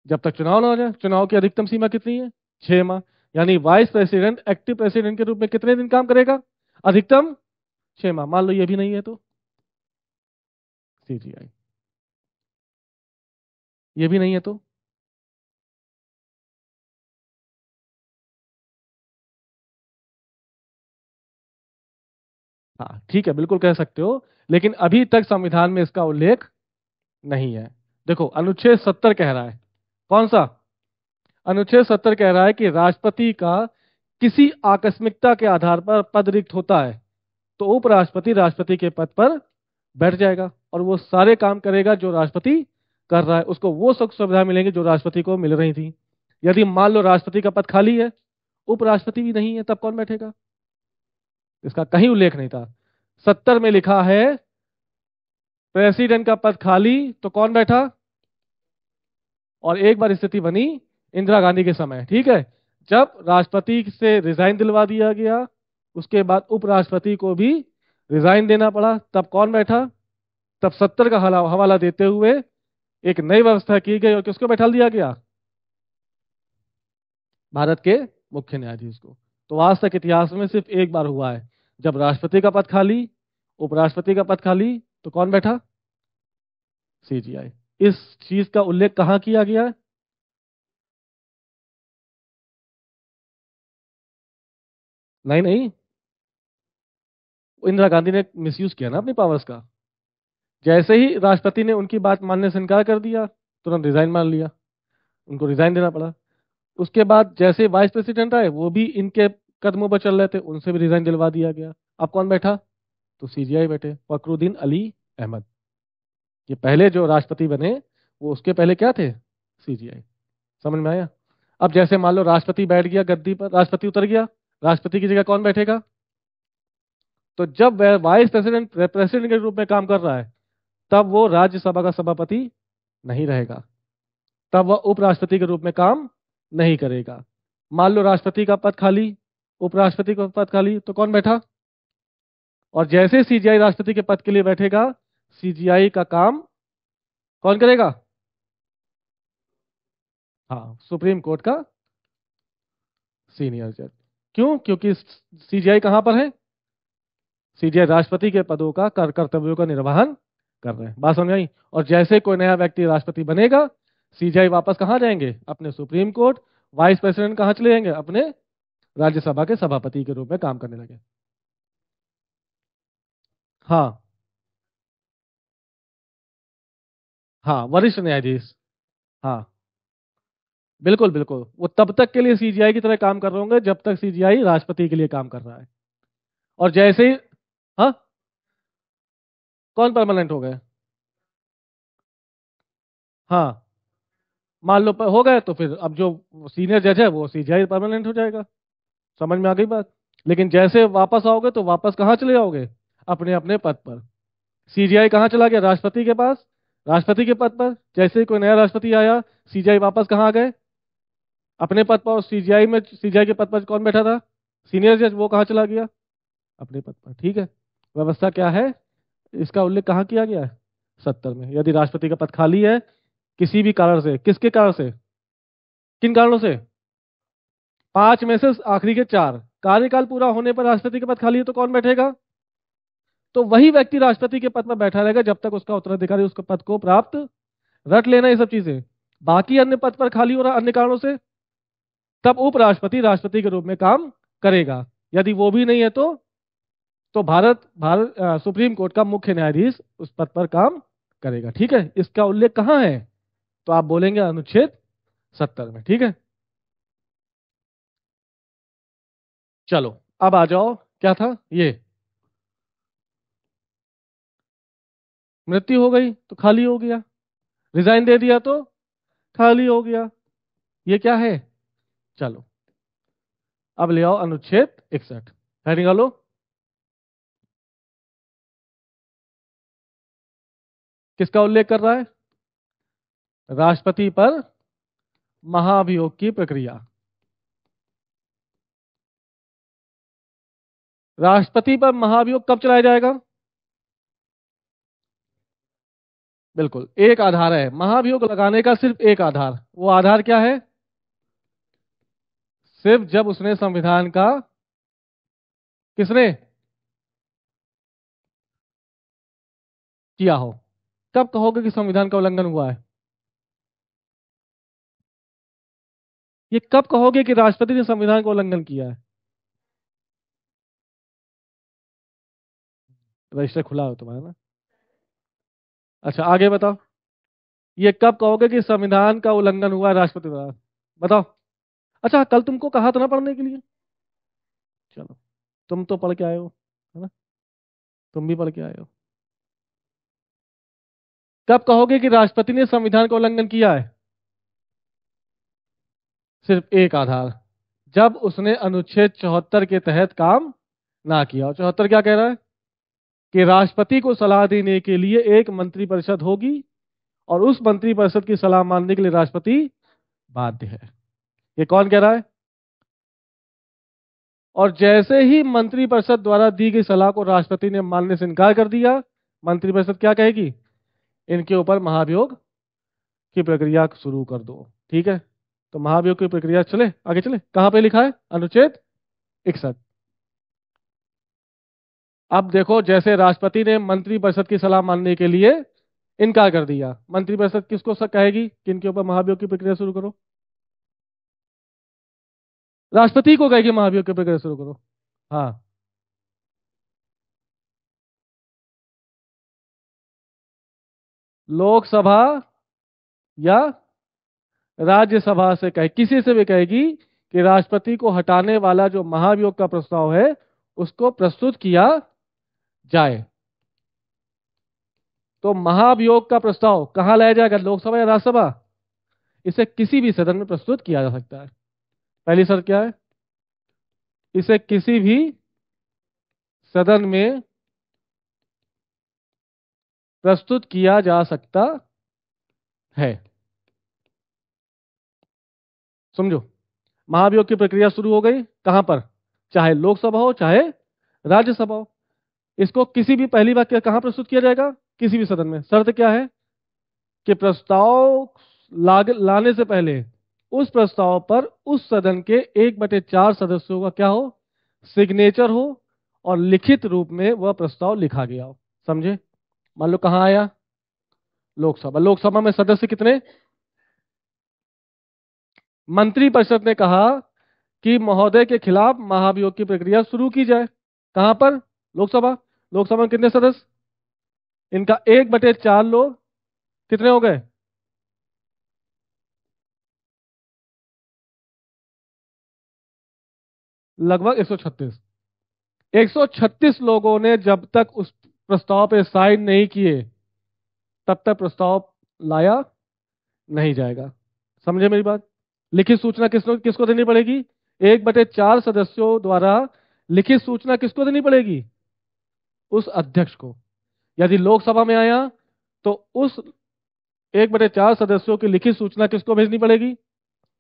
जब तक चुनाव ना हो जाए। चुनाव की अधिकतम सीमा कितनी है? 6 माह। यानी वाइस प्रेसिडेंट एक्टिव प्रेसिडेंट के रूप में कितने दिन काम करेगा? अधिकतम 6 माह। मान लो ये भी नहीं है तो सीजीआई। ये भी नहीं है तो हाँ ठीक है, बिल्कुल कह सकते हो, लेकिन अभी तक संविधान में इसका उल्लेख नहीं है। देखो अनुच्छेद 70 कह रहा है। कौन सा? अनुच्छेद 70 कह रहा है कि राष्ट्रपति का किसी आकस्मिकता के आधार पर पद रिक्त होता है तो उपराष्ट्रपति राष्ट्रपति के पद पर बैठ जाएगा और वो सारे काम करेगा जो राष्ट्रपति कर रहा है उसको वो सुख सुविधा मिलेंगी जो राष्ट्रपति को मिल रही थी। यदि मान लो राष्ट्रपति का पद खाली है, उपराष्ट्रपति भी नहीं है, तब कौन बैठेगा? इसका कहीं उल्लेख नहीं था। 70 में लिखा है प्रेसिडेंट का पद खाली, तो कौन बैठा? और एक बार स्थिति बनी इंदिरा गांधी के समय, ठीक है, जब राष्ट्रपति से रिजाइन दिलवा दिया गया, उसके बाद उपराष्ट्रपति को भी रिजाइन देना पड़ा, तब कौन बैठा? तब 70 का हवाला देते हुए एक नई व्यवस्था की गई और किसको बैठा दिया गया? भारत के मुख्य न्यायाधीश को। तो आज तक इतिहास में सिर्फ एक बार हुआ है, जब राष्ट्रपति का पद खाली, उपराष्ट्रपति का पद खाली, तो कौन बैठा? सीजीआई। इस चीज का उल्लेख कहां किया गया है? नहीं नहीं, इंदिरा गांधी ने मिसयूज किया ना अपनी पावर्स का। जैसे ही राष्ट्रपति ने उनकी बात मानने से इनकार कर दिया, तुरंत रिजाइन मान लिया, उनको रिजाइन देना पड़ा। उसके बाद जैसे वाइस प्रेसिडेंट आए, वो भी इनके कदमों पर चल रहे थे, उनसे भी रिजाइन दिलवा दिया गया। अब कौन बैठा? तो सीजीआई बैठे, फखरुद्दीन अली अहमद। ये पहले जो राष्ट्रपति बने, वो उसके पहले क्या थे? सीजीआई। समझ में आया? अब जैसे मान लो राष्ट्रपति बैठ गया गद्दी पर, राष्ट्रपति उतर गया, राष्ट्रपति की जगह कौन बैठेगा? तो जब वह वाइस प्रेसिडेंट प्रेसिडेंट के रूप में काम कर रहा है, तब वो राज्यसभा का सभापति नहीं रहेगा, तब वह उपराष्ट्रपति के रूप में काम नहीं करेगा। मान लो राष्ट्रपति का पद खाली, उपराष्ट्रपति का पद खाली, तो कौन बैठा? और जैसे सीजीआई राष्ट्रपति के पद के लिए बैठेगा, सीजीआई का काम कौन करेगा? हाँ, सुप्रीम कोर्ट का सीनियर जज। क्यों? क्योंकि सीजीआई कहां पर है? सीजीआई राष्ट्रपति के पदों का कर्तव्यों का निर्वहन कर रहे हैं। बात समझ आई? और जैसे कोई नया व्यक्ति राष्ट्रपति बनेगा, सीजीआई वापस कहां जाएंगे? अपने सुप्रीम कोर्ट। वाइस प्रेसिडेंट कहां चले जाएंगे? अपने राज्यसभा के सभापति के रूप में काम करने लगे। हाँ हाँ, वरिष्ठ न्यायाधीश। हाँ, बिल्कुल बिल्कुल, वो तब तक के लिए सीजीआई की तरह काम कर रहे होंगे जब तक सीजीआई राष्ट्रपति के लिए काम कर रहा है। और जैसे ही, हाँ, कौन परमानेंट हो गए? हाँ, मान लो हो गए, तो फिर अब जो सीनियर जज है वो सीजीआई परमानेंट हो जाएगा। समझ में आ गई बात? लेकिन जैसे वापस आओगे तो वापस कहाँ चले जाओगे? अपने अपने पद पर। सीजीआई कहाँ चला गया? राष्ट्रपति के पास, राष्ट्रपति के पद पर। जैसे ही कोई नया राष्ट्रपति आया, सीजीआई वापस कहाँ आ गए? अपने पद पर। और सीजीआई में, सीजीआई के पद पर कौन बैठा था? सीनियर जज, वो कहाँ चला गया? अपने पद पर। ठीक है, व्यवस्था क्या है? इसका उल्लेख कहाँ किया गया है? 70 में। यदि राष्ट्रपति का पद खाली है किसी भी कारण से, किसके कारण से, किन कारणों से? 5 में से आखिरी के 4, कार्यकाल पूरा होने पर राष्ट्रपति के पद खाली है, तो कौन बैठेगा? तो वही व्यक्ति राष्ट्रपति के पद पर बैठा रहेगा जब तक उसका उत्तराधिकारी उसके पद को प्राप्त, रट लेना ये सब चीजें। बाकी अन्य पद पर खाली हो रहा अन्य कारणों से, तब उपराष्ट्रपति राष्ट्रपति के रूप में काम करेगा। यदि वो भी नहीं है तो भारत भारत सुप्रीम कोर्ट का मुख्य न्यायाधीश उस पद पर काम करेगा। ठीक है, इसका उल्लेख कहाँ है? तो आप बोलेंगे अनुच्छेद 70 में। ठीक है, चलो अब आ जाओ, क्या था ये? मृत्यु हो गई तो खाली हो गया, रिजाइन दे दिया तो खाली हो गया। ये क्या है? चलो अब ले आओ अनुच्छेद 61, है निकालो। किसका उल्लेख कर रहा है? राष्ट्रपति पर महाभियोग की प्रक्रिया। राष्ट्रपति पर महाभियोग कब चलाया जाएगा? बिल्कुल, एक आधार है महाभियोग लगाने का, सिर्फ एक आधार। वो आधार क्या है? सिर्फ जब उसने संविधान का, किसने किया हो। कब कहोगे कि संविधान का उल्लंघन हुआ है? ये कब कहोगे कि राष्ट्रपति ने संविधान का उल्लंघन किया है? रजिस्टर खुला हो तुम्हारा ना? अच्छा आगे बताओ, ये कब कहोगे कि संविधान का उल्लंघन हुआ है राष्ट्रपति द्वारा? बताओ। अच्छा, कल तुमको कहा था ना पढ़ने के लिए। चलो, तुम तो पढ़ के आए हो, है ना? तुम भी पढ़ के आए हो। कब कहोगे कि राष्ट्रपति ने संविधान का उल्लंघन किया है? सिर्फ एक आधार, जब उसने अनुच्छेद 74 के तहत काम ना किया। और 74 क्या कह रहा है? कि राष्ट्रपति को सलाह देने के लिए एक मंत्रिपरिषद होगी और उस मंत्रिपरिषद की सलाह मानने के लिए राष्ट्रपति बाध्य है। ये कौन कह रहा है? और जैसे ही मंत्रिपरिषद द्वारा दी गई सलाह को राष्ट्रपति ने मानने से इनकार कर दिया, मंत्रिपरिषद क्या कहेगी? इनके ऊपर महाभियोग की प्रक्रिया शुरू कर दो। ठीक है, तो महाभियोग की प्रक्रिया चले, आगे चले। कहां पे लिखा है? अनुच्छेद 61। अब देखो, जैसे राष्ट्रपति ने मंत्रिपरिषद की सलाह मानने के लिए इनकार कर दिया, मंत्रिपरिषद किसको कहेगी कि इनके ऊपर महाभियोग की प्रक्रिया शुरू करो? राष्ट्रपति को कहेगी महाभियोग की प्रक्रिया शुरू करो। हाँ, लोकसभा या राज्यसभा से कहे, किसी से भी कहेगी कि राष्ट्रपति को हटाने वाला जो महाभियोग का प्रस्ताव है उसको प्रस्तुत किया जाए। तो महाभियोग का प्रस्ताव कहां लाया जाएगा? लोकसभा या राज्यसभा? इसे किसी भी सदन में प्रस्तुत किया जा सकता है। पहली शर्त क्या है? इसे किसी भी सदन में प्रस्तुत किया जा सकता है। समझो, महाभियोग की प्रक्रिया शुरू हो गई। कहां पर? चाहे लोकसभा हो चाहे राज्यसभा हो। इसको किसी भी, पहली बात क्या, कहां प्रस्तुत किया जाएगा? किसी भी सदन में। शर्त क्या है? कि प्रस्ताव लाने से पहले उस प्रस्ताव पर उस सदन के 1/4 सदस्यों का क्या हो? सिग्नेचर हो और लिखित रूप में वह प्रस्ताव लिखा गया हो। समझे? मान लो कहां आया? लोकसभा। लोकसभा में सदस्य कितने? मंत्रिपरिषद ने कहा कि महोदय के खिलाफ महाभियोग की प्रक्रिया शुरू की जाए। कहां पर? लोकसभा। लोकसभा में कितने सदस्य? इनका 1/4 लोग कितने हो गए? लगभग 136। 136 लोगों ने जब तक उस प्रस्ताव पे साइन नहीं किए तब तक प्रस्ताव लाया नहीं जाएगा। समझे मेरी बात? लिखित सूचना किसको किसको देनी पड़ेगी? 1/4 सदस्यों द्वारा लिखित सूचना किसको देनी पड़ेगी? उस अध्यक्ष को। यदि लोकसभा में आया तो उस 1/4 सदस्यों की लिखित सूचना किसको भेजनी पड़ेगी?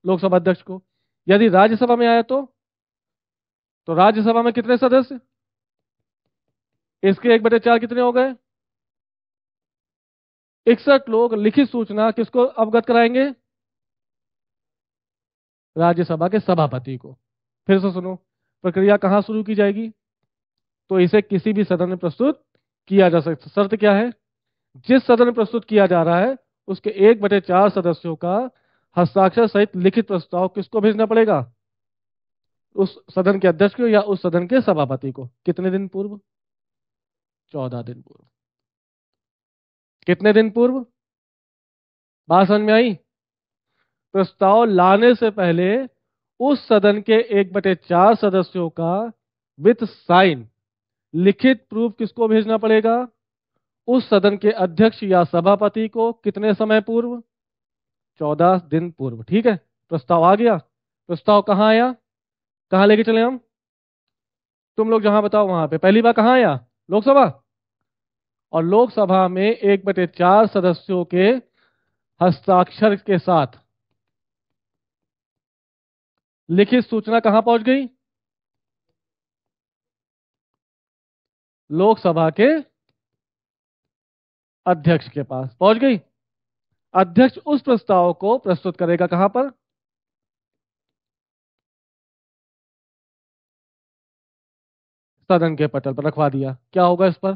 लोकसभा अध्यक्ष को। यदि राज्यसभा में आया तो राज्यसभा में कितने सदस्य? इसके 1/4 कितने हो गए? 61 लोग लिखित सूचना किसको अवगत कराएंगे? राज्यसभा के सभापति को। फिर से सुनो, प्रक्रिया कहां शुरू की जाएगी? तो इसे किसी भी सदन में प्रस्तुत किया जा सकता। शर्त क्या है? जिस सदन में प्रस्तुत किया जा रहा है उसके 1/4 सदस्यों का हस्ताक्षर सहित लिखित प्रस्ताव किसको भेजना पड़ेगा? उस सदन के अध्यक्ष को या उस सदन के सभापति को। कितने दिन पूर्व? 14 दिन पूर्व। कितने दिन पूर्व? बात समझ में आई? प्रस्ताव लाने से पहले उस सदन के 1/4 सदस्यों का विथ साइन लिखित प्रूफ किसको भेजना पड़ेगा? उस सदन के अध्यक्ष या सभापति को। कितने समय पूर्व? 14 दिन पूर्व। ठीक है, प्रस्ताव आ गया। प्रस्ताव कहां आया? कहां लेके चले हम? तुम लोग जहां बताओ वहां पे। पहली बार कहां आया? लोकसभा। और लोकसभा में 1/4 सदस्यों के हस्ताक्षर के साथ लिखित सूचना कहां पहुंच गई? लोकसभा के अध्यक्ष के पास पहुंच गई। अध्यक्ष उस प्रस्ताव को प्रस्तुत करेगा कहां पर? सदन के पटल पर रखवा दिया। क्या होगा इस पर?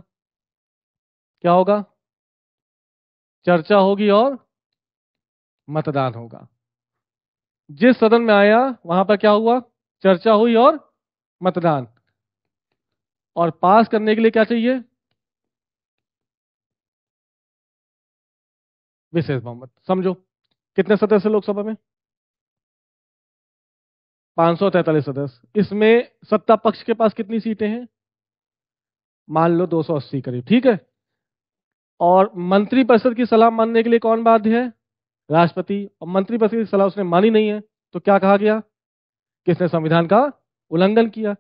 क्या होगा? चर्चा होगी और मतदान होगा। जिस सदन में आया वहां पर क्या हुआ? चर्चा हुई और मतदान। और पास करने के लिए क्या चाहिए? विशेष बहुमत। समझो, कितने सदस्य लोकसभा में? 543 सदस्य। इसमें सत्ता पक्ष के पास कितनी सीटें हैं? मान लो 280 करीब। ठीक है, और मंत्रिपरिषद की सलाह मानने के लिए कौन बाध्य है? राष्ट्रपति। और मंत्रिपरिषद की सलाह उसने मानी नहीं है तो क्या कहा गया? किसने संविधान का उल्लंघन किया।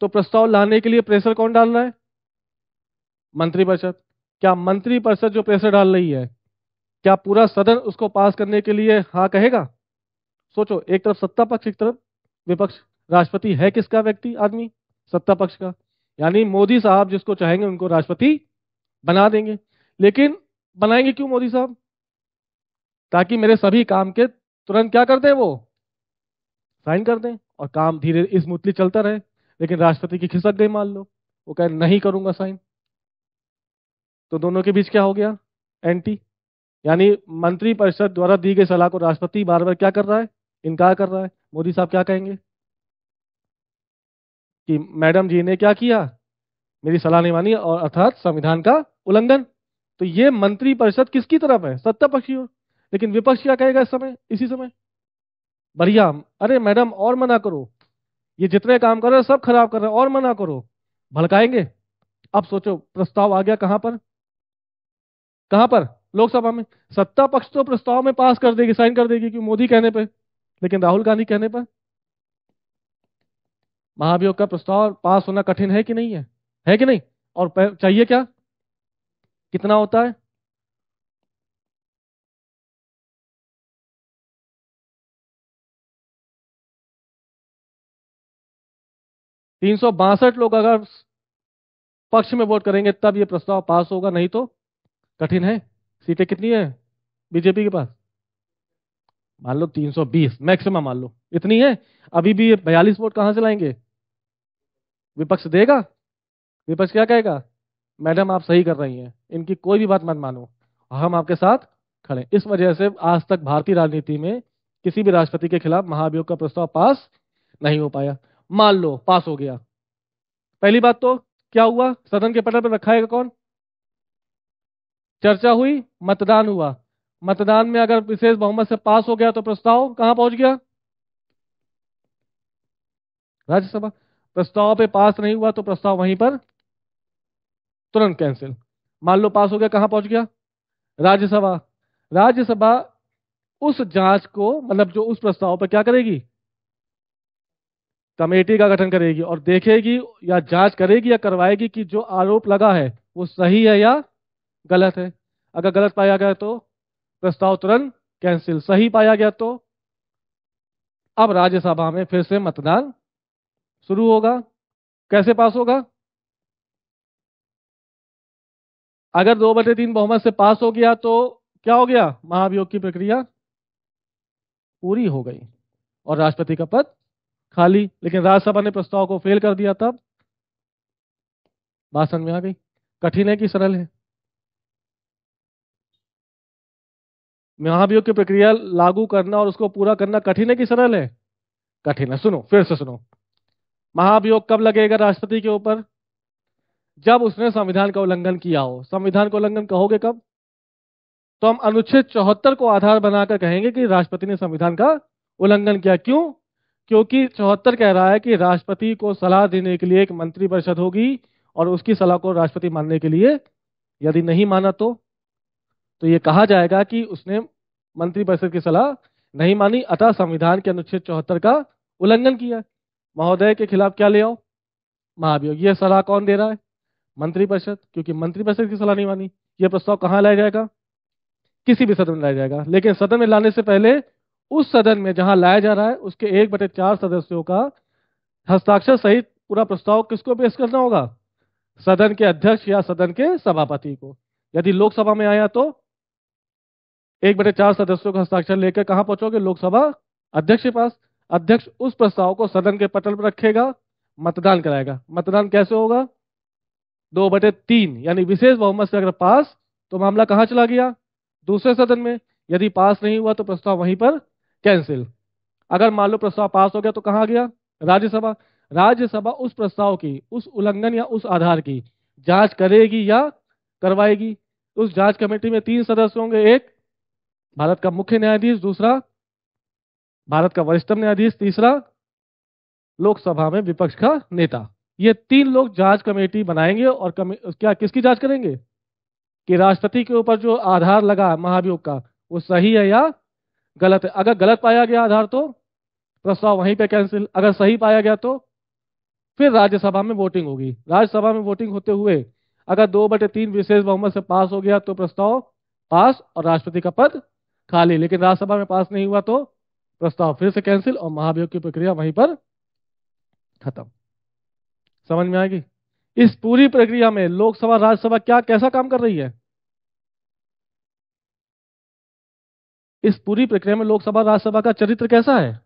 तो प्रस्ताव लाने के लिए प्रेशर कौन डाल रहा है? मंत्रिपरिषद। क्या मंत्रिपरिषद जो प्रेशर डाल रही है, क्या पूरा सदन उसको पास करने के लिए हाँ कहेगा? सोचो, एक तरफ सत्ता पक्ष, एक तरफ विपक्ष। राष्ट्रपति है किसका व्यक्ति, आदमी? सत्ता पक्ष का। यानी मोदी साहब जिसको चाहेंगे उनको राष्ट्रपति बना देंगे। लेकिन बनाएंगे क्यों मोदी साहब? ताकि मेरे सभी काम के तुरंत क्या कर दें, वो साइन कर दें और काम धीरे स्मूथली चलता रहे। लेकिन राष्ट्रपति की खिसक गई, मान लो वो कहे नहीं करूंगा साइन, तो दोनों के बीच क्या हो गया? एंटी। यानी मंत्रिपरिषद द्वारा दी गई सलाह को राष्ट्रपति बार बार क्या कर रहा है? इनकार कर रहा है। मोदी साहब क्या कहेंगे कि मैडम जी ने क्या किया, मेरी सलाह नहीं मानी, और अर्थात संविधान का उल्लंघन। तो ये मंत्रिपरिषद किसकी तरफ है? सत्ता पक्षी हो। लेकिन विपक्ष क्या कहेगा इस समय, इसी समय? बढ़िया, अरे मैडम और मना करो, ये जितने काम कर रहे हैं सब खराब कर रहे हैं, और मना करो, भड़काएंगे। अब सोचो, प्रस्ताव आ गया कहां पर? कहां पर? लोकसभा में। सत्ता पक्ष तो प्रस्ताव में पास कर देगी, साइन कर देगी, कि मोदी कहने पे। लेकिन राहुल गांधी कहने पर महाभियोग का प्रस्ताव पास होना कठिन है कि नहीं है? है कि नहीं? और चाहिए क्या, कितना होता है? तीन सौ बासठ लोग अगर पक्ष में वोट करेंगे तब ये प्रस्ताव पास होगा, नहीं तो कठिन है। सीटें कितनी है बीजेपी के पास? मान लो 320 मैक्सिमम, मान लो इतनी है। अभी भी ये 42 वोट कहां से लाएंगे? विपक्ष देगा? विपक्ष क्या कहेगा? मैडम आप सही कर रही हैं, इनकी कोई भी बात मत मानो, हम आपके साथ खड़े। इस वजह से आज तक भारतीय राजनीति में किसी भी राष्ट्रपति के खिलाफ महाभियोग का प्रस्ताव पास नहीं हो पाया। मान लो पास हो गया, पहली बात तो क्या हुआ? सदन के पटल पर रखाएगा कौन? चर्चा हुई, मतदान हुआ। मतदान में अगर विशेष बहुमत से पास हो गया तो प्रस्ताव कहां पहुंच गया? राज्यसभा। प्रस्ताव पे पास नहीं हुआ तो प्रस्ताव वहीं पर तुरंत कैंसिल। मान लो पास हो गया, कहां पहुंच गया? राज्यसभा। राज्यसभा उस जांच को, मतलब जो उस प्रस्ताव पर क्या करेगी? कमेटी का गठन करेगी और देखेगी या जांच करेगी या करवाएगी कि जो आरोप लगा है वो सही है या गलत है। अगर गलत पाया गया तो प्रस्ताव तुरंत कैंसिल, सही पाया गया तो अब राज्यसभा में फिर से मतदान शुरू होगा। कैसे पास होगा? अगर 2/3 बहुमत से पास हो गया तो क्या हो गया? महाभियोग की प्रक्रिया पूरी हो गई और राष्ट्रपति का पद खाली। लेकिन राज्यसभा ने प्रस्ताव को फेल कर दिया, तब बात समझ में आ गई? कठिन है कि सरल है? महाभियोग की प्रक्रिया लागू करना और उसको पूरा करना कठिन है कि सरल है? कठिन है। सुनो, फिर से सुनो। महाभियोग कब लगेगा राष्ट्रपति के ऊपर? जब उसने संविधान का उल्लंघन किया हो। संविधान का उल्लंघन कहोगे कब? तो हम अनुच्छेद 74 को आधार बनाकर कहेंगे कि राष्ट्रपति ने संविधान का उल्लंघन किया। क्यों? क्योंकि 74 कह रहा है कि राष्ट्रपति को सलाह देने के लिए एक मंत्रिपरिषद होगी और उसकी सलाह को राष्ट्रपति मानने के लिए, यदि नहीं माना तो ये कहा जाएगा कि उसने मंत्रिपरिषद की सलाह नहीं मानी, अतः संविधान के अनुच्छेद 74 का उल्लंघन किया। महोदय के खिलाफ क्या ले आओ? महाभियोग। ये सलाह कौन दे रहा है? मंत्रिपरिषद। क्योंकि मंत्रिपरिषद की सलाह नहीं मानी, यह प्रस्ताव कहां लाया जाएगा? किसी भी सदन में लाया जाएगा। लेकिन सदन में लाने से पहले उस सदन में जहां लाया जा रहा है उसके 1/4 सदस्यों का हस्ताक्षर सहित पूरा प्रस्ताव किसको पेश करना होगा? सदन के अध्यक्ष या सदन के सभापति को। यदि लोकसभा में आया तो 1/4 सदस्यों का हस्ताक्षर लेकर कहां पहुंचोगे? लोकसभा अध्यक्ष के पास। अध्यक्ष उस प्रस्ताव को सदन के पटल पर रखेगा, मतदान कराएगा। मतदान कैसे होगा? 2/3 यानी विशेष बहुमत से अगर पास तो मामला कहां चला गया? दूसरे सदन में। यदि पास नहीं हुआ तो प्रस्ताव वहीं पर कैंसिल। अगर मान लो प्रस्ताव पास हो गया तो कहां गया? राज्यसभा। राज्यसभा उस प्रस्ताव की, उस उल्लंघन या उस आधार की जांच करेगी या करवाएगी। उस जांच कमेटी में 3 सदस्य होंगे, एक भारत का मुख्य न्यायाधीश, दूसरा भारत का वरिष्ठतम न्यायाधीश, तीसरा लोकसभा में विपक्ष का नेता। ये 3 लोग जांच कमेटी बनाएंगे और क्या किसकी जांच करेंगे? कि राष्ट्रपति के ऊपर जो आधार लगा महाभियोग का वो सही है या गलत है। अगर गलत पाया गया आधार तो प्रस्ताव वहीं पे कैंसिल, अगर सही पाया गया तो फिर राज्यसभा में वोटिंग होगी। राज्यसभा में वोटिंग होते हुए अगर 2/3 विशेष बहुमत से पास हो गया तो प्रस्ताव पास और राष्ट्रपति का पद खाली। लेकिन राज्यसभा में पास नहीं हुआ तो प्रस्ताव फिर से कैंसिल और महाभियोग की प्रक्रिया वहीं पर खत्म। समझ में आएगी? इस पूरी प्रक्रिया में लोकसभा राज्यसभा क्या कैसा काम कर रही है? इस पूरी प्रक्रिया में लोकसभा राज्यसभा का चरित्र कैसा है?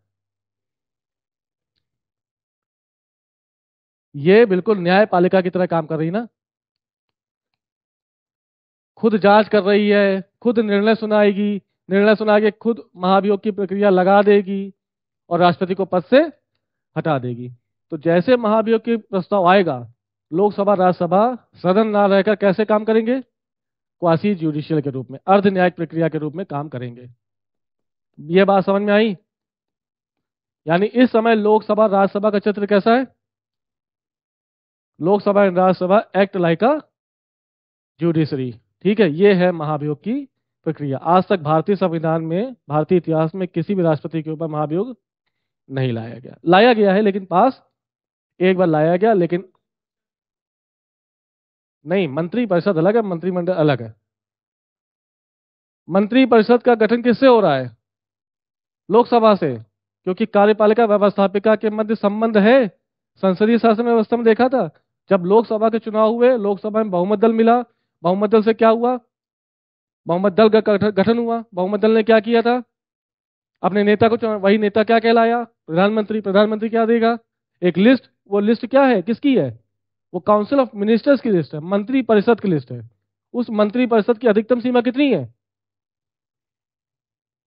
ये बिल्कुल न्यायपालिका की तरह काम कर रही ना। खुद जांच कर रही है, खुद निर्णय सुनाएगी, निर्णय सुना के खुद महाभियोग की प्रक्रिया लगा देगी और राष्ट्रपति को पद से हटा देगी। तो जैसे महाभियोग की प्रस्ताव आएगा, लोकसभा राज्यसभा सदन ना रहकर कैसे काम करेंगे? क्वासी जुडिशियल के रूप में, अर्ध न्यायिक प्रक्रिया के रूप में काम करेंगे। ये बात समझ में आई? यानी इस समय लोकसभा राज्यसभा का चित्र कैसा है? Lok Sabha and Rajya Sabha act like a judiciary. ठीक है, ये है महाभियोग की प्रक्रिया। आज तक भारतीय संविधान में, भारतीय इतिहास में किसी भी राष्ट्रपति के ऊपर महाभियोग नहीं लाया गया। लाया गया है लेकिन पास एक बार लाया गया, लेकिन नहीं, मंत्रिपरिषद अलग है, मंत्रिमंडल अलग है। मंत्रिपरिषद का गठन किससे हो रहा है? लोकसभा से, क्योंकि कार्यपालिका व्यवस्थापिका के मध्य संबंध है। संसदीय शासन व्यवस्था में देखा था, जब लोकसभा के चुनाव हुए, लोकसभा में बहुमत दल मिला, बहुमत दल से क्या हुआ? बहुमत दल का गठन हुआ। बहुमत दल ने क्या किया था? अपने नेता को चुना। वही नेता क्या कहलाया? प्रधानमंत्री। प्रधानमंत्री क्या देगा? एक लिस्ट। वो लिस्ट क्या है, किसकी है? वो काउंसिल ऑफ मिनिस्टर्स की लिस्ट है, मंत्री परिषद की लिस्ट है। उस मंत्री परिषद की अधिकतम सीमा कितनी है?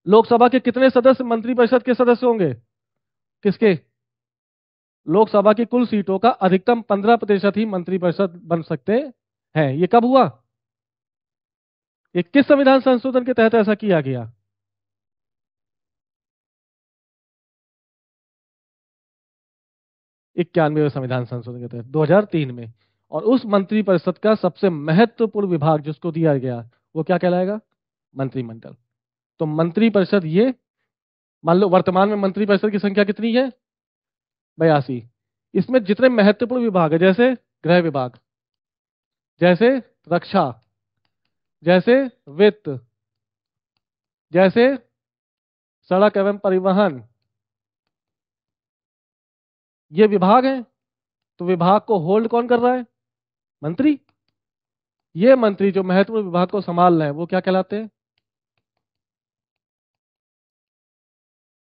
लोकसभा के कितने सदस्य मंत्री परिषद के सदस्य होंगे? किसके? लोकसभा की कुल सीटों का अधिकतम 15% ही मंत्री परिषद बन सकते हैं। ये कब हुआ? ये किस संविधान संशोधन के तहत ऐसा किया गया? 91वें संविधान संशोधन के तहत 2003 में। और उस मंत्री परिषद का सबसे महत्वपूर्ण विभाग जिसको दिया गया वो क्या कहलाएगा? मंत्रिमंडल। तो मंत्री परिषद, ये मान लो वर्तमान में मंत्री परिषद की संख्या कितनी है? 82। इसमें जितने महत्वपूर्ण विभाग है, जैसे गृह विभाग, जैसे रक्षा, जैसे वित्त, जैसे सड़क एवं परिवहन, ये विभाग हैं। तो विभाग को होल्ड कौन कर रहा है? मंत्री। ये मंत्री जो महत्वपूर्ण विभाग को संभाल रहे हैं वो क्या कहलाते हैं?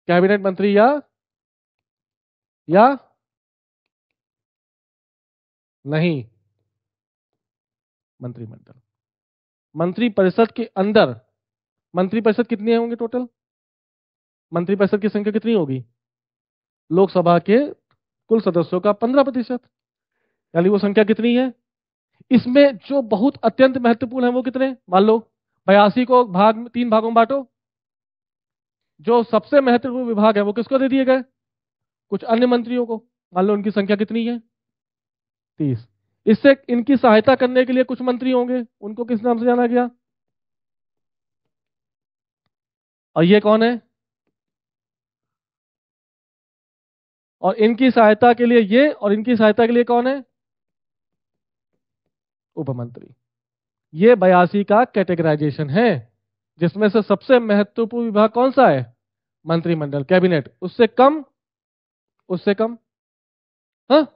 कैबिनेट मंत्री या नहीं, मंत्रिमंडल। मंत्री परिषद के अंदर मंत्री परिषद कितने होंगे टोटल? मंत्री परिषद की संख्या कितनी होगी? लोकसभा के कुल सदस्यों का 15%। यानी वो संख्या कितनी है? इसमें जो बहुत अत्यंत महत्वपूर्ण है वो कितने? मान लो 82 को तीन भागों में बांटो। जो सबसे महत्वपूर्ण विभाग है वो किसको दे दिए गए? कुछ अन्य मंत्रियों को। मान लो उनकी संख्या कितनी है? 30। इससे इनकी सहायता करने के लिए कुछ मंत्री होंगे, उनको किस नाम से जाना गया? और ये कौन है? और इनकी सहायता के लिए ये, और इनकी सहायता के लिए कौन है? उपमंत्री। ये 82 का कैटेगराइजेशन है, जिसमें से सबसे महत्वपूर्ण विभाग कौन सा है? मंत्रिमंडल, कैबिनेट। उससे कम, उससे कम, हाँ,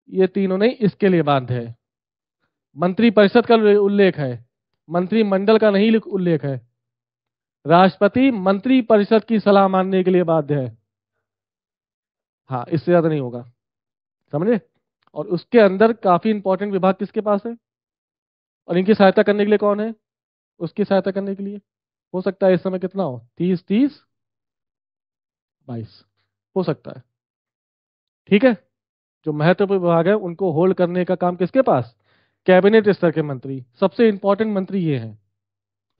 ये तीनों नहीं, इसके लिए बाध्य है। मंत्री परिषद का उल्लेख है, मंत्रिमंडल का नहीं उल्लेख है। राष्ट्रपति मंत्री परिषद की सलाह मानने के लिए बाध्य है। हाँ, इससे ज्यादा नहीं होगा। समझे? और उसके अंदर काफी इंपॉर्टेंट विभाग किसके पास है? और इनकी सहायता करने के लिए कौन है? उसकी सहायता करने के लिए हो सकता है इस समय कितना हो, 30 30 22 हो सकता है। ठीक है, जो महत्वपूर्ण विभाग है उनको होल्ड करने का काम किसके पास? कैबिनेट स्तर के मंत्री। सबसे इंपॉर्टेंट मंत्री ये हैं।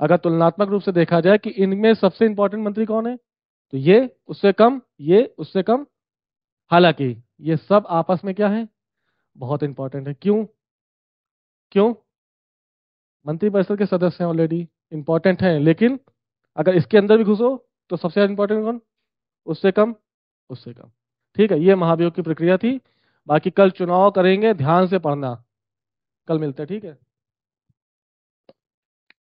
अगर तुलनात्मक रूप से देखा जाए कि इनमें सबसे इंपॉर्टेंट मंत्री कौन है, तो ये उससे कम, ये उससे कम। हालांकि ये सब आपस में क्या है? बहुत इंपॉर्टेंट है। क्यों? क्यों? मंत्रिपरिषद के सदस्य हैं ऑलरेडी, इंपॉर्टेंट हैं, लेकिन अगर इसके अंदर भी घुसो तो सबसे ज्यादा इंपॉर्टेंट कौन? उससे कम, उससे कम। ठीक है, ये महाभियोग की प्रक्रिया थी। बाकी कल चुनाव करेंगे, ध्यान से पढ़ना। कल मिलते हैं, ठीक है।